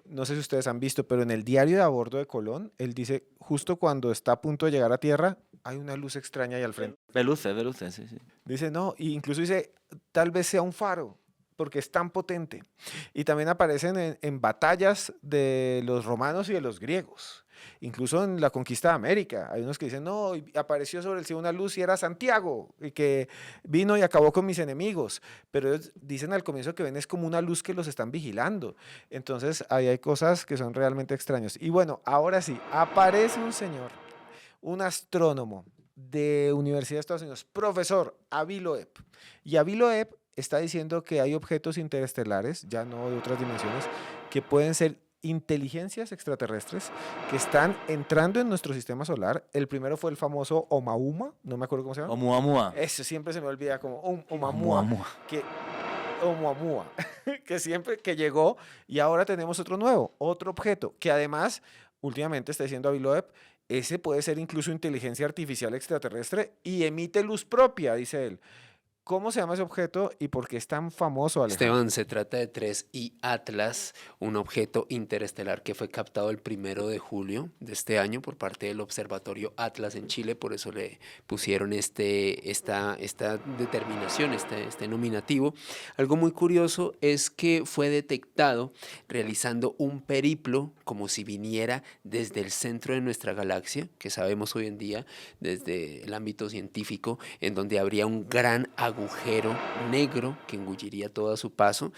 Speaker 1: no sé si ustedes han visto, pero en el diario de a bordo de Colón, él dice, justo cuando está a punto de llegar a tierra, hay una luz extraña ahí al frente.
Speaker 2: Ve luces, sí, sí.
Speaker 1: Dice, no, y incluso dice, tal vez sea un faro, porque es tan potente. Y también aparecen en batallas de los romanos y de los griegos. Incluso en la conquista de América, hay unos que dicen, no, y apareció sobre el cielo una luz y era Santiago, y que vino y acabó con mis enemigos. Pero ellos dicen al comienzo que ven es como una luz que los están vigilando. Entonces ahí hay cosas que son realmente extrañas. Y bueno, ahora sí, aparece un señor, un astrónomo de Universidad de Estados Unidos, profesor Avi Loeb. Y Avi Loeb está diciendo que hay objetos interestelares, ya no de otras dimensiones, que pueden ser inteligencias extraterrestres que están entrando en nuestro sistema solar. El primero fue el famoso Oumuamua, no me acuerdo cómo se llama.
Speaker 2: Oumuamua.
Speaker 1: Eso siempre se me olvida como Oumuamua,
Speaker 2: Oumuamua.
Speaker 1: que Oumuamua, que siempre que llegó y ahora tenemos otro nuevo, otro objeto que además últimamente está diciendo Avi Loeb, ese puede ser incluso inteligencia artificial extraterrestre y emite luz propia, dice él. ¿Cómo se llama ese objeto y por qué es tan famoso, Alejandro?
Speaker 3: Esteban, se trata de 3I Atlas, un objeto interestelar que fue captado el 1 de julio de este año por parte del Observatorio Atlas en Chile, por eso le pusieron esta determinación, este nominativo. Algo muy curioso es que fue detectado realizando un periplo como si viniera desde el centro de nuestra galaxia, que sabemos hoy en día desde el ámbito científico, en donde habría un gran agujero negro que engulliría todo a su paso.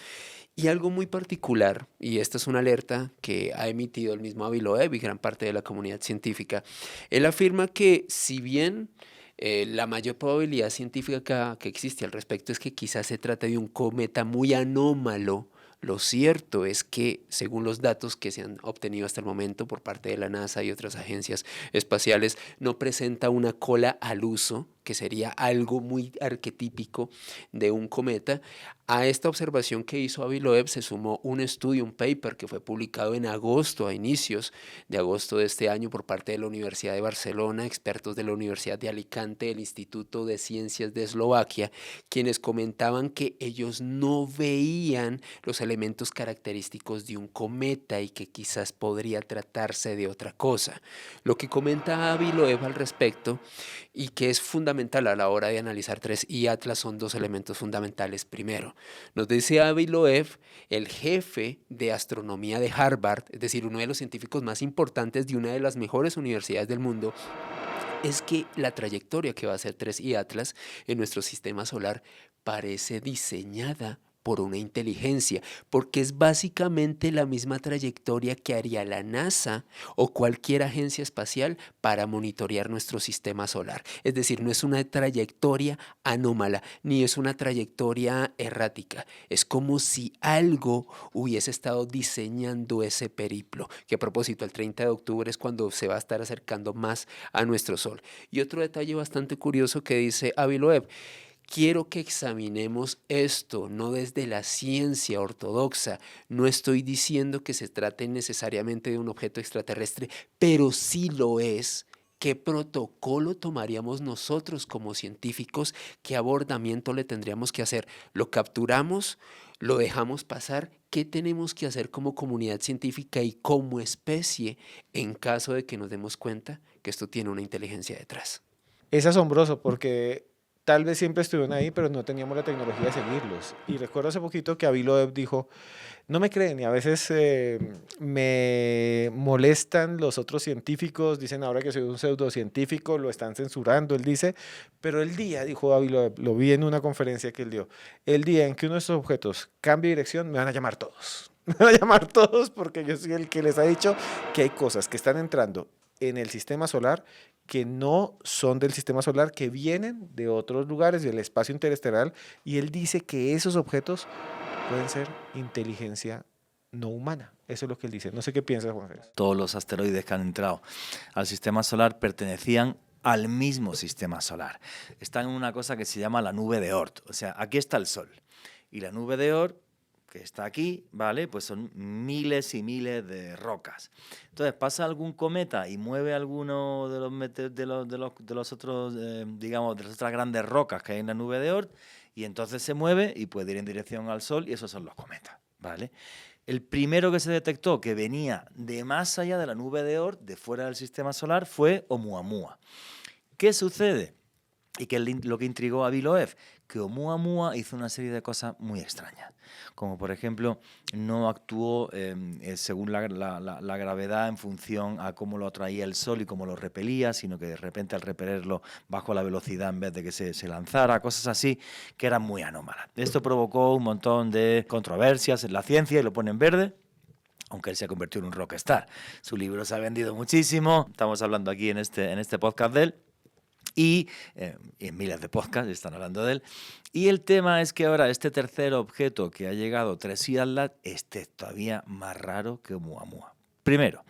Speaker 3: Y algo muy particular, y esta es una alerta que ha emitido el mismo Avi Loeb y gran parte de la comunidad científica, él afirma que si bien la mayor probabilidad científica que existe al respecto es que quizás se trate de un cometa muy anómalo, lo cierto es que, según los datos que se han obtenido hasta el momento por parte de la NASA y otras agencias espaciales, no presenta una cola al uso, que sería algo muy arquetípico de un cometa. A esta observación que hizo Avi Loeb se sumó un estudio, un paper que fue publicado en agosto, a inicios de agosto de este año por parte de la Universidad de Barcelona, expertos de la Universidad de Alicante, el Instituto de Ciencias de Eslovaquia, quienes comentaban que ellos no veían los elementos característicos de un cometa y que quizás podría tratarse de otra cosa. Lo que comenta Avi Loeb al respecto y que es fundamental a la hora de analizar 3I Atlas son dos elementos fundamentales. Primero, nos dice Avi Loeb, el jefe de astronomía de Harvard, es decir, uno de los científicos más importantes de una de las mejores universidades del mundo, es que la trayectoria que va a hacer 3I Atlas en nuestro sistema solar parece diseñada por una inteligencia, porque es básicamente la misma trayectoria que haría la NASA o cualquier agencia espacial para monitorear nuestro sistema solar. Es decir, no es una trayectoria anómala, ni es una trayectoria errática. Es como si algo hubiese estado diseñando ese periplo, que a propósito, el 30 de octubre es cuando se va a estar acercando más a nuestro Sol. Y otro detalle bastante curioso que dice Avi Loeb: quiero que examinemos esto, no desde la ciencia ortodoxa. No estoy diciendo que se trate necesariamente de un objeto extraterrestre, pero sí lo es. ¿Qué protocolo tomaríamos nosotros como científicos? ¿Qué abordamiento le tendríamos que hacer? ¿Lo capturamos? ¿Lo dejamos pasar? ¿Qué tenemos que hacer como comunidad científica y como especie en caso de que nos demos cuenta que esto tiene una inteligencia detrás?
Speaker 1: Es asombroso porque tal vez siempre estuvieron ahí, pero no teníamos la tecnología de seguirlos. Y recuerdo hace poquito que Avi Loeb dijo, no me creen, y a veces me molestan los otros científicos, dicen ahora que soy un pseudocientífico, lo están censurando, él dice, pero el día, dijo Avi Loeb, lo vi en una conferencia que él dio, el día en que uno de estos objetos cambie de dirección, me van a llamar todos. Me van a llamar todos porque yo soy el que les ha dicho que hay cosas que están entrando en el sistema solar que no son del sistema solar, que vienen de otros lugares, del espacio interestelar, y él dice que esos objetos pueden ser inteligencia no humana. Eso es lo que él dice. No sé qué piensas, Juan Jesús.
Speaker 2: Todos los asteroides que han entrado al sistema solar pertenecían al mismo sistema solar. Están en una cosa que se llama la nube de Oort. O sea, aquí está el Sol. Y la nube de Oort, que está aquí, ¿vale? Pues son miles y miles de rocas. Entonces pasa algún cometa y mueve alguno de los otros, digamos, de las otras grandes rocas que hay en la nube de Oort, y entonces se mueve y puede ir en dirección al Sol, y esos son los cometas, ¿vale? El primero que se detectó que venía de más allá de la nube de Oort, de fuera del sistema solar, fue Oumuamua. ¿Qué sucede? Y que lo que intrigó a Biloev, que Oumuamua hizo una serie de cosas muy extrañas, como por ejemplo no actuó según la gravedad en función a cómo lo atraía el Sol y cómo lo repelía, sino que de repente al repelerlo bajó la velocidad en vez de que se lanzara, cosas así que eran muy anómalas. Esto provocó un montón de controversias en la ciencia y lo pone en verde, aunque él se ha convertido en un rockstar. Su libro se ha vendido muchísimo, estamos hablando aquí en este podcast de él. Y en miles de podcasts están hablando de él. Y el tema es que ahora este tercer objeto que ha llegado, 3I Atlas, es todavía más raro que Oumuamua. Primero,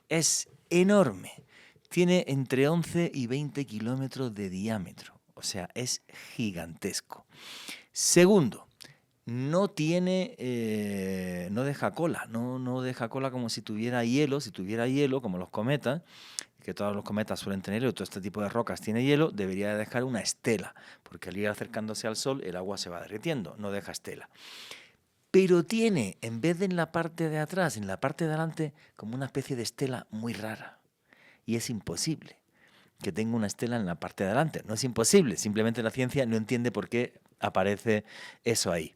Speaker 2: es enorme. Tiene entre 11 y 20 kilómetros de diámetro. O sea, es gigantesco. Segundo, no deja cola. No deja cola como si tuviera hielo. Si tuviera hielo, como los cometas, que todos los cometas suelen tener, y todo este tipo de rocas tiene hielo, debería de dejar una estela, porque al ir acercándose al Sol el agua se va derritiendo, no deja estela. Pero tiene, en vez de en la parte de atrás, en la parte de adelante, como una especie de estela muy rara. Y es imposible que tenga una estela en la parte de adelante. No es imposible, simplemente la ciencia no entiende por qué aparece eso ahí.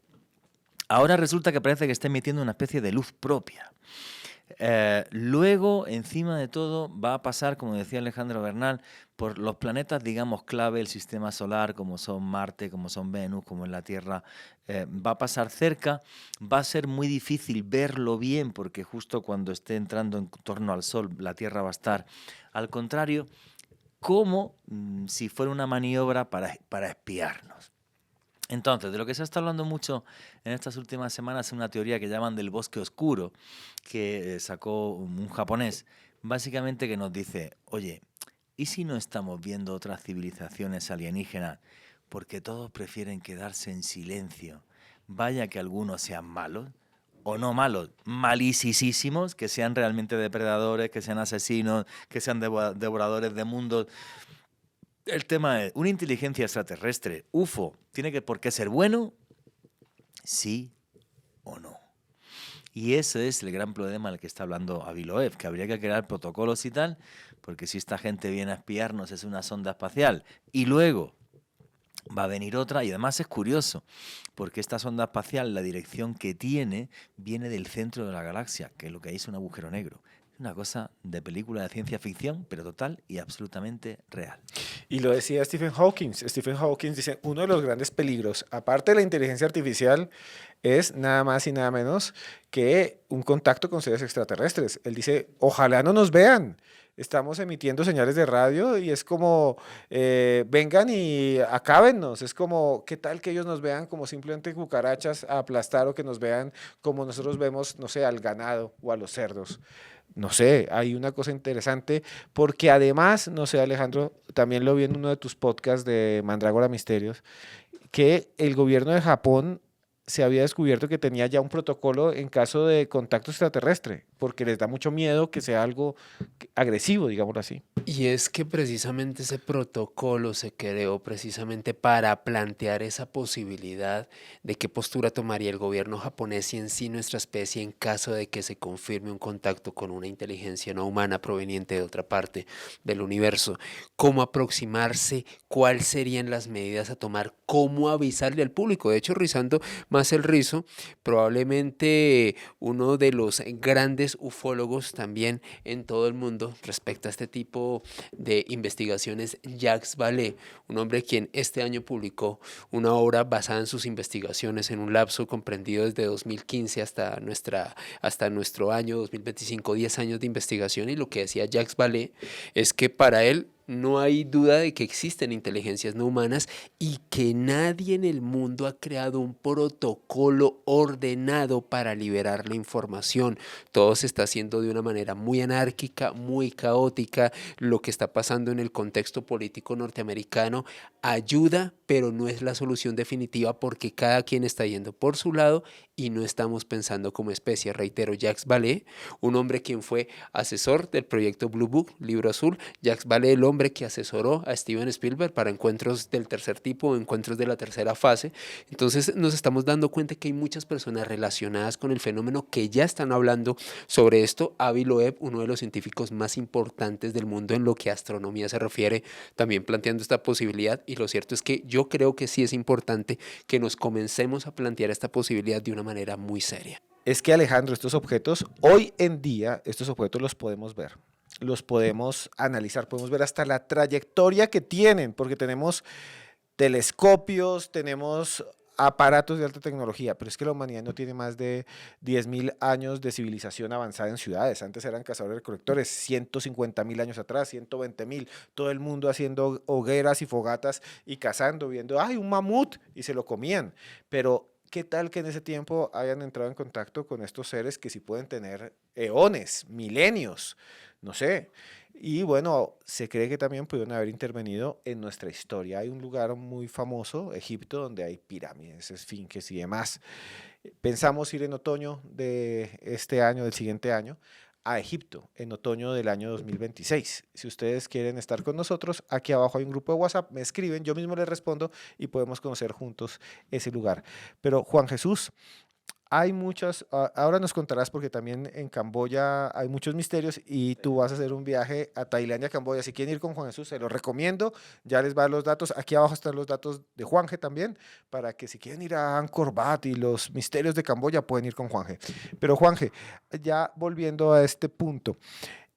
Speaker 2: Ahora resulta que parece que está emitiendo una especie de luz propia. Luego, encima de todo, va a pasar, como decía Alejandro Bernal, por los planetas, digamos, clave del sistema solar, como son Marte, como son Venus, como es la Tierra. Va a pasar cerca, va a ser muy difícil verlo bien, porque justo cuando esté entrando en torno al Sol, la Tierra va a estar al contrario, como si fuera una maniobra para espiarnos. Entonces, de lo que se ha estado hablando mucho en estas últimas semanas es una teoría que llaman del bosque oscuro, que sacó un japonés, básicamente que nos dice, oye, ¿y si no estamos viendo otras civilizaciones alienígenas porque todos prefieren quedarse en silencio? Vaya que algunos sean malos, o no malos, malisísimos, que sean realmente depredadores, que sean asesinos, que sean devoradores de mundos. El tema es, ¿una inteligencia extraterrestre, UFO, tiene por qué ser bueno? ¿Sí o no? Y ese es el gran problema del que está hablando Biloev, que habría que crear protocolos y tal, porque si esta gente viene a espiarnos, es una sonda espacial, y luego va a venir otra, y además es curioso, porque esta sonda espacial, la dirección que tiene, viene del centro de la galaxia, que es lo que hay es un agujero negro. Una cosa de película de ciencia ficción, pero total y absolutamente real.
Speaker 1: Y lo decía Stephen Hawking. Stephen Hawking dice, uno de los grandes peligros, aparte de la inteligencia artificial, es nada más y nada menos que un contacto con seres extraterrestres. Él dice, ojalá no nos vean. Estamos emitiendo señales de radio y es como, vengan y acábennos. Es como, ¿qué tal que ellos nos vean como simplemente cucarachas a aplastar, o que nos vean como nosotros vemos, no sé, al ganado o a los cerdos? No sé, hay una cosa interesante, porque además, no sé, Alejandro, también lo vi en uno de tus podcasts de Mandrágora Misterios, que el gobierno de Japón se había descubierto que tenía ya un protocolo en caso de contacto extraterrestre, porque les da mucho miedo que sea algo agresivo, digámoslo así.
Speaker 3: Y es que precisamente ese protocolo se creó precisamente para plantear esa posibilidad de qué postura tomaría el gobierno japonés y en sí nuestra especie en caso de que se confirme un contacto con una inteligencia no humana proveniente de otra parte del universo. Cómo aproximarse, cuáles serían las medidas a tomar, cómo avisarle al público. De hecho, rizando más el rizo, probablemente uno de los grandes grandes ufólogos también en todo el mundo respecto a este tipo de investigaciones, Jacques Vallée, un hombre quien este año publicó una obra basada en sus investigaciones en un lapso comprendido desde 2015 hasta nuestro año 2025, 10 años de investigación, y lo que decía Jacques Vallée es que para él no hay duda de que existen inteligencias no humanas y que nadie en el mundo ha creado un protocolo ordenado para liberar la información. Todo se está haciendo de una manera muy anárquica, muy caótica. Lo que está pasando en el contexto político norteamericano ayuda, pero no es la solución definitiva porque cada quien está yendo por su lado y no estamos pensando como especie. Reitero, Jacques Vallée, un hombre quien fue asesor del proyecto Blue Book, Libro Azul. Jacques Vallée, el hombre que asesoró a Steven Spielberg para encuentros del tercer tipo o encuentros de la tercera fase. Entonces nos estamos dando cuenta que hay muchas personas relacionadas con el fenómeno que ya están hablando sobre esto. Avi Loeb, uno de los científicos más importantes del mundo en lo que a astronomía se refiere, también planteando esta posibilidad, y lo cierto es que yo creo que sí es importante que nos comencemos a plantear esta posibilidad de una manera muy seria.
Speaker 1: Es que, Alejandro, estos objetos, hoy en día, estos objetos los podemos ver, los podemos analizar, podemos ver hasta la trayectoria que tienen, porque tenemos telescopios, tenemos aparatos de alta tecnología, pero es que la humanidad no tiene más de 10.000 años de civilización avanzada en ciudades. Antes eran cazadores-recolectores, 150.000 años atrás, 120.000, todo el mundo haciendo hogueras y fogatas y cazando, viendo, ¡ay, un mamut! Y se lo comían. Pero ¿qué tal que en ese tiempo hayan entrado en contacto con estos seres que sí pueden tener eones, milenios, no sé? Y bueno, se cree que también pudieron haber intervenido en nuestra historia. Hay un lugar muy famoso, Egipto, donde hay pirámides, esfinges y demás. Pensamos ir en otoño de este año, del siguiente año, a Egipto, en otoño del año 2026. Si ustedes quieren estar con nosotros, aquí abajo hay un grupo de WhatsApp, me escriben, yo mismo les respondo y podemos conocer juntos ese lugar. Pero Juan Jesús, hay muchas, ahora nos contarás porque también en Camboya hay muchos misterios y tú vas a hacer un viaje a Tailandia, Camboya. Si quieren ir con Juan Jesús, se lo recomiendo. Ya les va a dar los datos. Aquí abajo están los datos de Juanje también, para que si quieren ir a Angkor Wat y los misterios de Camboya, pueden ir con Juanje. Pero Juanje, ya volviendo a este punto,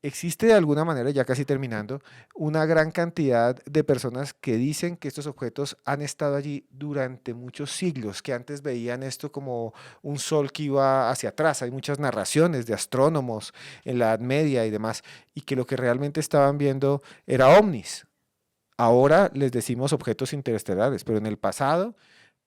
Speaker 1: existe de alguna manera, ya casi terminando, una gran cantidad de personas que dicen que estos objetos han estado allí durante muchos siglos, que antes veían esto como un sol que iba hacia atrás. Hay muchas narraciones de astrónomos en la Edad Media y demás, y que lo que realmente estaban viendo era ovnis. Ahora les decimos objetos interestelares, pero en el pasado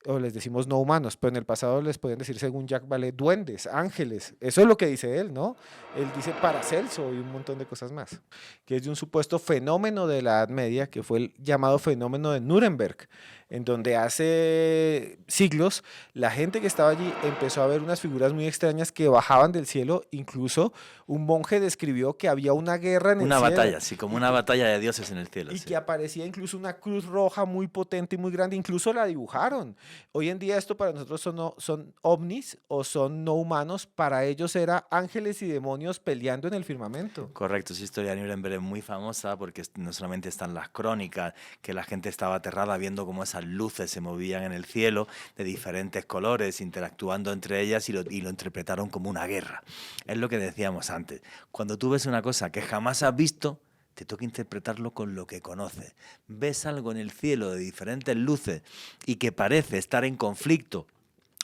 Speaker 1: o les decimos no humanos, pero en el pasado les podían decir, según Jacques Vallée, duendes, ángeles. Eso es lo que dice él, ¿no? Él dice Paracelso y un montón de cosas más, que es de un supuesto fenómeno de la Edad Media, que fue el llamado fenómeno de Nuremberg, en donde hace siglos la gente que estaba allí empezó a ver unas figuras muy extrañas que bajaban del cielo. Incluso un monje describió que había una guerra en el cielo.
Speaker 2: Una batalla, sí, como una batalla de dioses en el cielo.
Speaker 1: Y
Speaker 2: Sí.
Speaker 1: que aparecía incluso una cruz roja muy potente y muy grande, incluso la dibujaron. Hoy en día esto para nosotros son ovnis o son no humanos, para ellos era ángeles y demonios peleando en el firmamento.
Speaker 2: Correcto, esa historia de Nuremberg es muy famosa porque no solamente están las crónicas, que la gente estaba aterrada viendo cómo esas luces se movían en el cielo de diferentes colores, interactuando entre ellas, y lo interpretaron como una guerra. Es lo que decíamos antes. Cuando tú ves una cosa que jamás has visto, te toca interpretarlo con lo que conoces. Ves algo en el cielo de diferentes luces y que parece estar en conflicto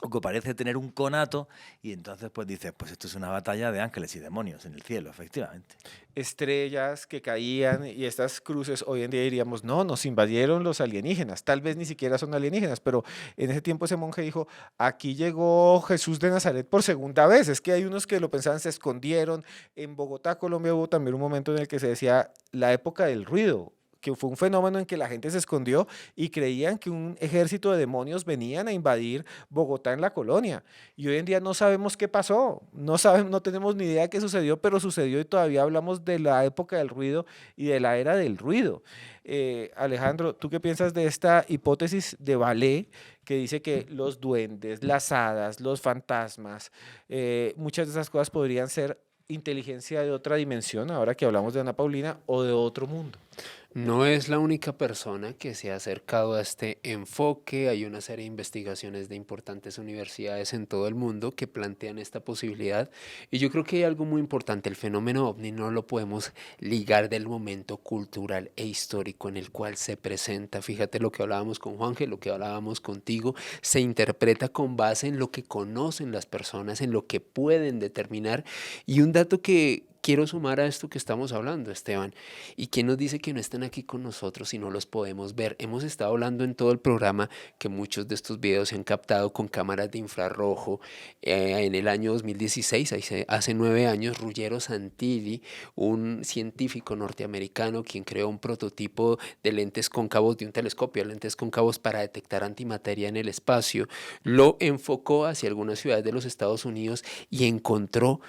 Speaker 2: o que parece tener un conato, y entonces pues dices, pues esto es una batalla de ángeles y demonios en el cielo, efectivamente.
Speaker 1: Estrellas que caían y estas cruces, hoy en día diríamos, no, nos invadieron los alienígenas, tal vez ni siquiera son alienígenas, pero en ese tiempo ese monje dijo, aquí llegó Jesús de Nazaret por segunda vez. Es que hay unos que lo pensaban, se escondieron. En Bogotá, Colombia, hubo también un momento en el que se decía la época del ruido, que fue un fenómeno en que la gente se escondió y creían que un ejército de demonios venían a invadir Bogotá en la colonia. Y hoy en día no sabemos qué pasó, no sabemos, no tenemos ni idea de qué sucedió, pero sucedió y todavía hablamos de la época del ruido y de la era del ruido. Alejandro, ¿tú qué piensas de esta hipótesis de Vallée que dice que los duendes, las hadas, los fantasmas, muchas de esas cosas podrían ser inteligencia de otra dimensión, ahora que hablamos de Ana Paulina, o de otro mundo?
Speaker 3: No es la única persona que se ha acercado a este enfoque. Hay una serie de investigaciones de importantes universidades en todo el mundo que plantean esta posibilidad. Y yo creo que hay algo muy importante. El fenómeno ovni no lo podemos ligar del momento cultural e histórico en el cual se presenta. Fíjate lo que hablábamos con Juanje, lo que hablábamos contigo. Se interpreta con base en lo que conocen las personas, en lo que pueden determinar. Y un dato que quiero sumar a esto que estamos hablando, Esteban. ¿Y quién nos dice que no están aquí con nosotros y no los podemos ver? Hemos estado hablando en todo el programa que muchos de estos videos se han captado con cámaras de infrarrojo. En el año 2016, hace 9 años, Ruggero Santilli, un científico norteamericano quien creó un prototipo de lentes cóncavos de un telescopio, lentes cóncavos para detectar antimateria en el espacio, lo enfocó hacia algunas ciudades de los Estados Unidos y encontró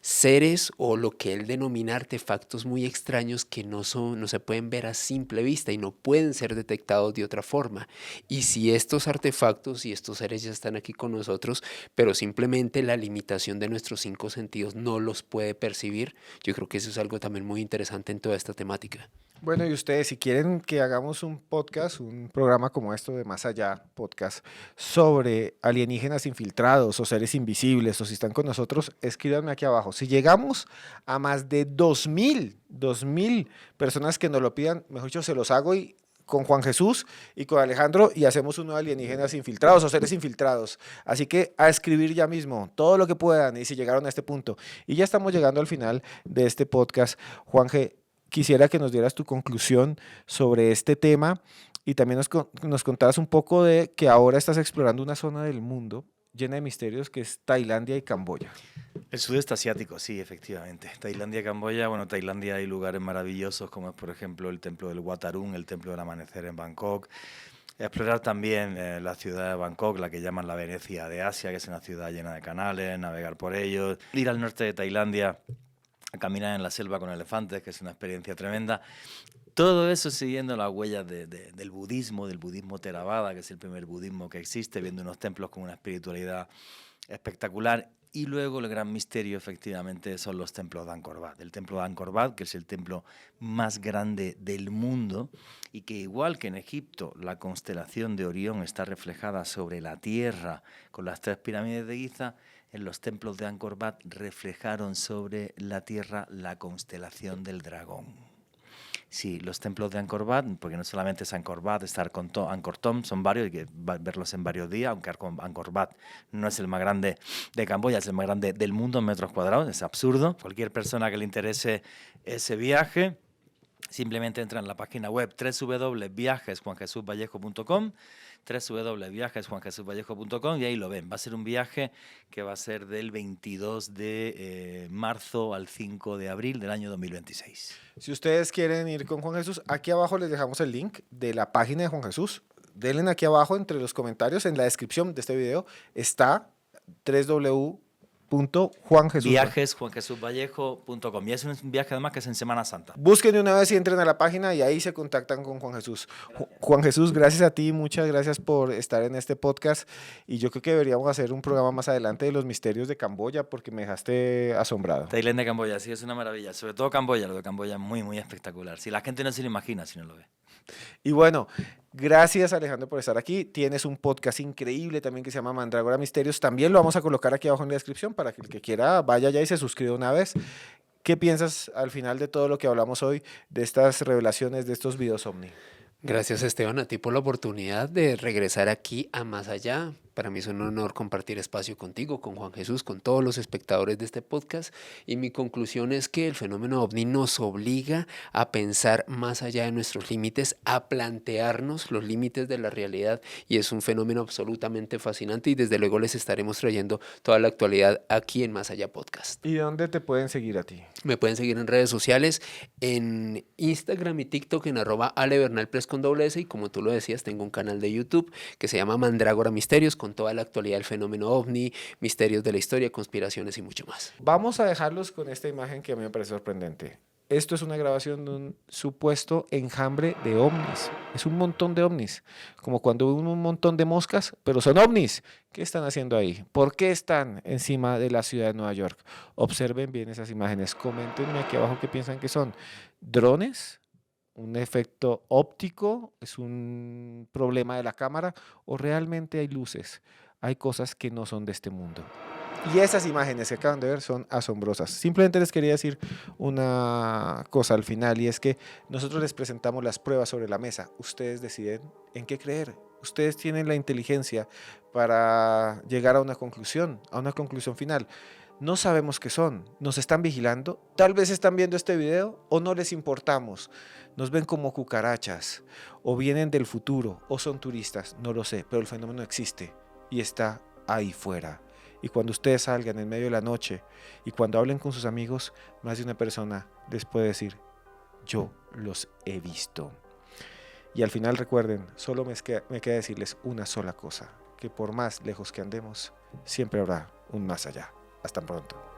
Speaker 3: seres o lo que él denomina artefactos muy extraños que no se pueden ver a simple vista y no pueden ser detectados de otra forma. Y si estos artefactos y estos seres ya están aquí con nosotros, pero simplemente la limitación de nuestros 5 sentidos no los puede percibir, yo creo que eso es algo también muy interesante en toda esta temática.
Speaker 1: Bueno, y ustedes, si quieren que hagamos un podcast, un programa como esto de Más Allá Podcast, sobre alienígenas infiltrados o seres invisibles, o si están con nosotros, escríbanme aquí abajo. Si llegamos a más de 2.000 personas que nos lo pidan, mejor dicho, se los hago y con Juan Jesús y con Alejandro y hacemos uno de alienígenas infiltrados o seres infiltrados. Así que a escribir ya mismo todo lo que puedan y si llegaron a este punto. Y ya estamos llegando al final de este podcast. Juanje, quisiera que nos dieras tu conclusión sobre este tema y también nos contaras un poco de que ahora estás explorando una zona del mundo llena de misterios que es Tailandia y Camboya.
Speaker 2: El sudeste asiático, sí, efectivamente. Tailandia, Camboya, bueno, Tailandia hay lugares maravillosos como es, por ejemplo, el templo del Wat Arun, el templo del amanecer en Bangkok. Explorar también la ciudad de Bangkok, la que llaman la Venecia de Asia, que es una ciudad llena de canales, navegar por ellos. Ir al norte de Tailandia a caminar en la selva con elefantes, que es una experiencia tremenda. Todo eso siguiendo las huellas del budismo Theravada, que es el primer budismo que existe, viendo unos templos con una espiritualidad espectacular. Y luego el gran misterio, efectivamente, son los templos de Angkor Wat. El templo de Angkor Wat, que es el templo más grande del mundo y que, igual que en Egipto, la constelación de Orión está reflejada sobre la tierra con las 3 pirámides de Giza, en los templos de Angkor Wat reflejaron sobre la tierra la constelación del dragón. Sí, los templos de Angkor Wat, porque no solamente es Angkor Wat, está Angkor Thom, son varios, hay que verlos en varios días, aunque Angkor Wat no es el más grande de Camboya, es el más grande del mundo en metros cuadrados, es absurdo. Cualquier persona que le interese ese viaje, simplemente entra en la página web www.viajesjuanjesusvallejo.com, www.viajesjuanjesusvallejo.com y ahí lo ven. Va a ser un viaje que va a ser del 22 de marzo al 5 de abril del año 2026.
Speaker 1: Si ustedes quieren ir con Juan Jesús, aquí abajo les dejamos el link de la página de Juan Jesús. Denle aquí abajo entre los comentarios, en la descripción de este video, está www.juanjesus.
Speaker 2: Viajesjuanjesusvallejo.com. Y es un viaje además que es en Semana Santa.
Speaker 1: Busquen de una vez y entren a la página y ahí se contactan con Juan Jesús. Juan Jesús, gracias a ti, muchas gracias por estar en este podcast y yo creo que deberíamos hacer un programa más adelante de los misterios de Camboya porque me dejaste asombrado.
Speaker 2: Tailandia, Camboya, sí, es una maravilla. Sobre todo Camboya, lo de Camboya es muy, muy espectacular. Si la gente no se lo imagina si no lo ve.
Speaker 1: Y bueno, gracias Alejandro por estar aquí. Tienes un podcast increíble también que se llama Mandrágora Misterios. También lo vamos a colocar aquí abajo en la descripción para que el que quiera vaya allá y se suscriba una vez. ¿Qué piensas al final de todo lo que hablamos hoy, de estas revelaciones, de estos videos ovni?
Speaker 3: Gracias, Esteban, a ti por la oportunidad de regresar aquí a Más Allá. Para mí es un honor compartir espacio contigo, con Juan Jesús, con todos los espectadores de este podcast. Y mi conclusión es que el fenómeno ovni nos obliga a pensar más allá de nuestros límites, a plantearnos los límites de la realidad. Y es un fenómeno absolutamente fascinante y desde luego les estaremos trayendo toda la actualidad aquí en Más Allá Podcast.
Speaker 1: ¿Y dónde te pueden seguir a ti?
Speaker 3: Me pueden seguir en redes sociales, en Instagram y TikTok en @alebernalpress con @S, y como tú lo decías, tengo un canal de YouTube que se llama Mandrágora Misterios, con toda la actualidad del fenómeno ovni, misterios de la historia, conspiraciones y mucho más.
Speaker 1: Vamos a dejarlos con esta imagen que a mí me parece sorprendente. Esto es una grabación de un supuesto enjambre de ovnis. Es un montón de ovnis, como cuando un montón de moscas, pero son ovnis. ¿Qué están haciendo ahí? ¿Por qué están encima de la ciudad de Nueva York? Observen bien esas imágenes. Coméntenme aquí abajo qué piensan que son. ¿Drones? un efecto óptico, es un problema de la cámara o realmente hay luces, hay cosas que no son de este mundo. Y esas imágenes que acaban de ver son asombrosas. Simplemente les quería decir una cosa al final y es que nosotros les presentamos las pruebas sobre la mesa. Ustedes deciden en qué creer. Ustedes tienen la inteligencia para llegar a una conclusión final. No sabemos qué son, nos están vigilando, tal vez están viendo este video o no les importamos, nos ven como cucarachas o vienen del futuro o son turistas, no lo sé, pero el fenómeno existe y está ahí fuera. Y cuando ustedes salgan en medio de la noche y cuando hablen con sus amigos, más de una persona les puede decir, yo los he visto. Y al final recuerden, solo me queda decirles una sola cosa, que por más lejos que andemos, siempre habrá un más allá. Hasta pronto.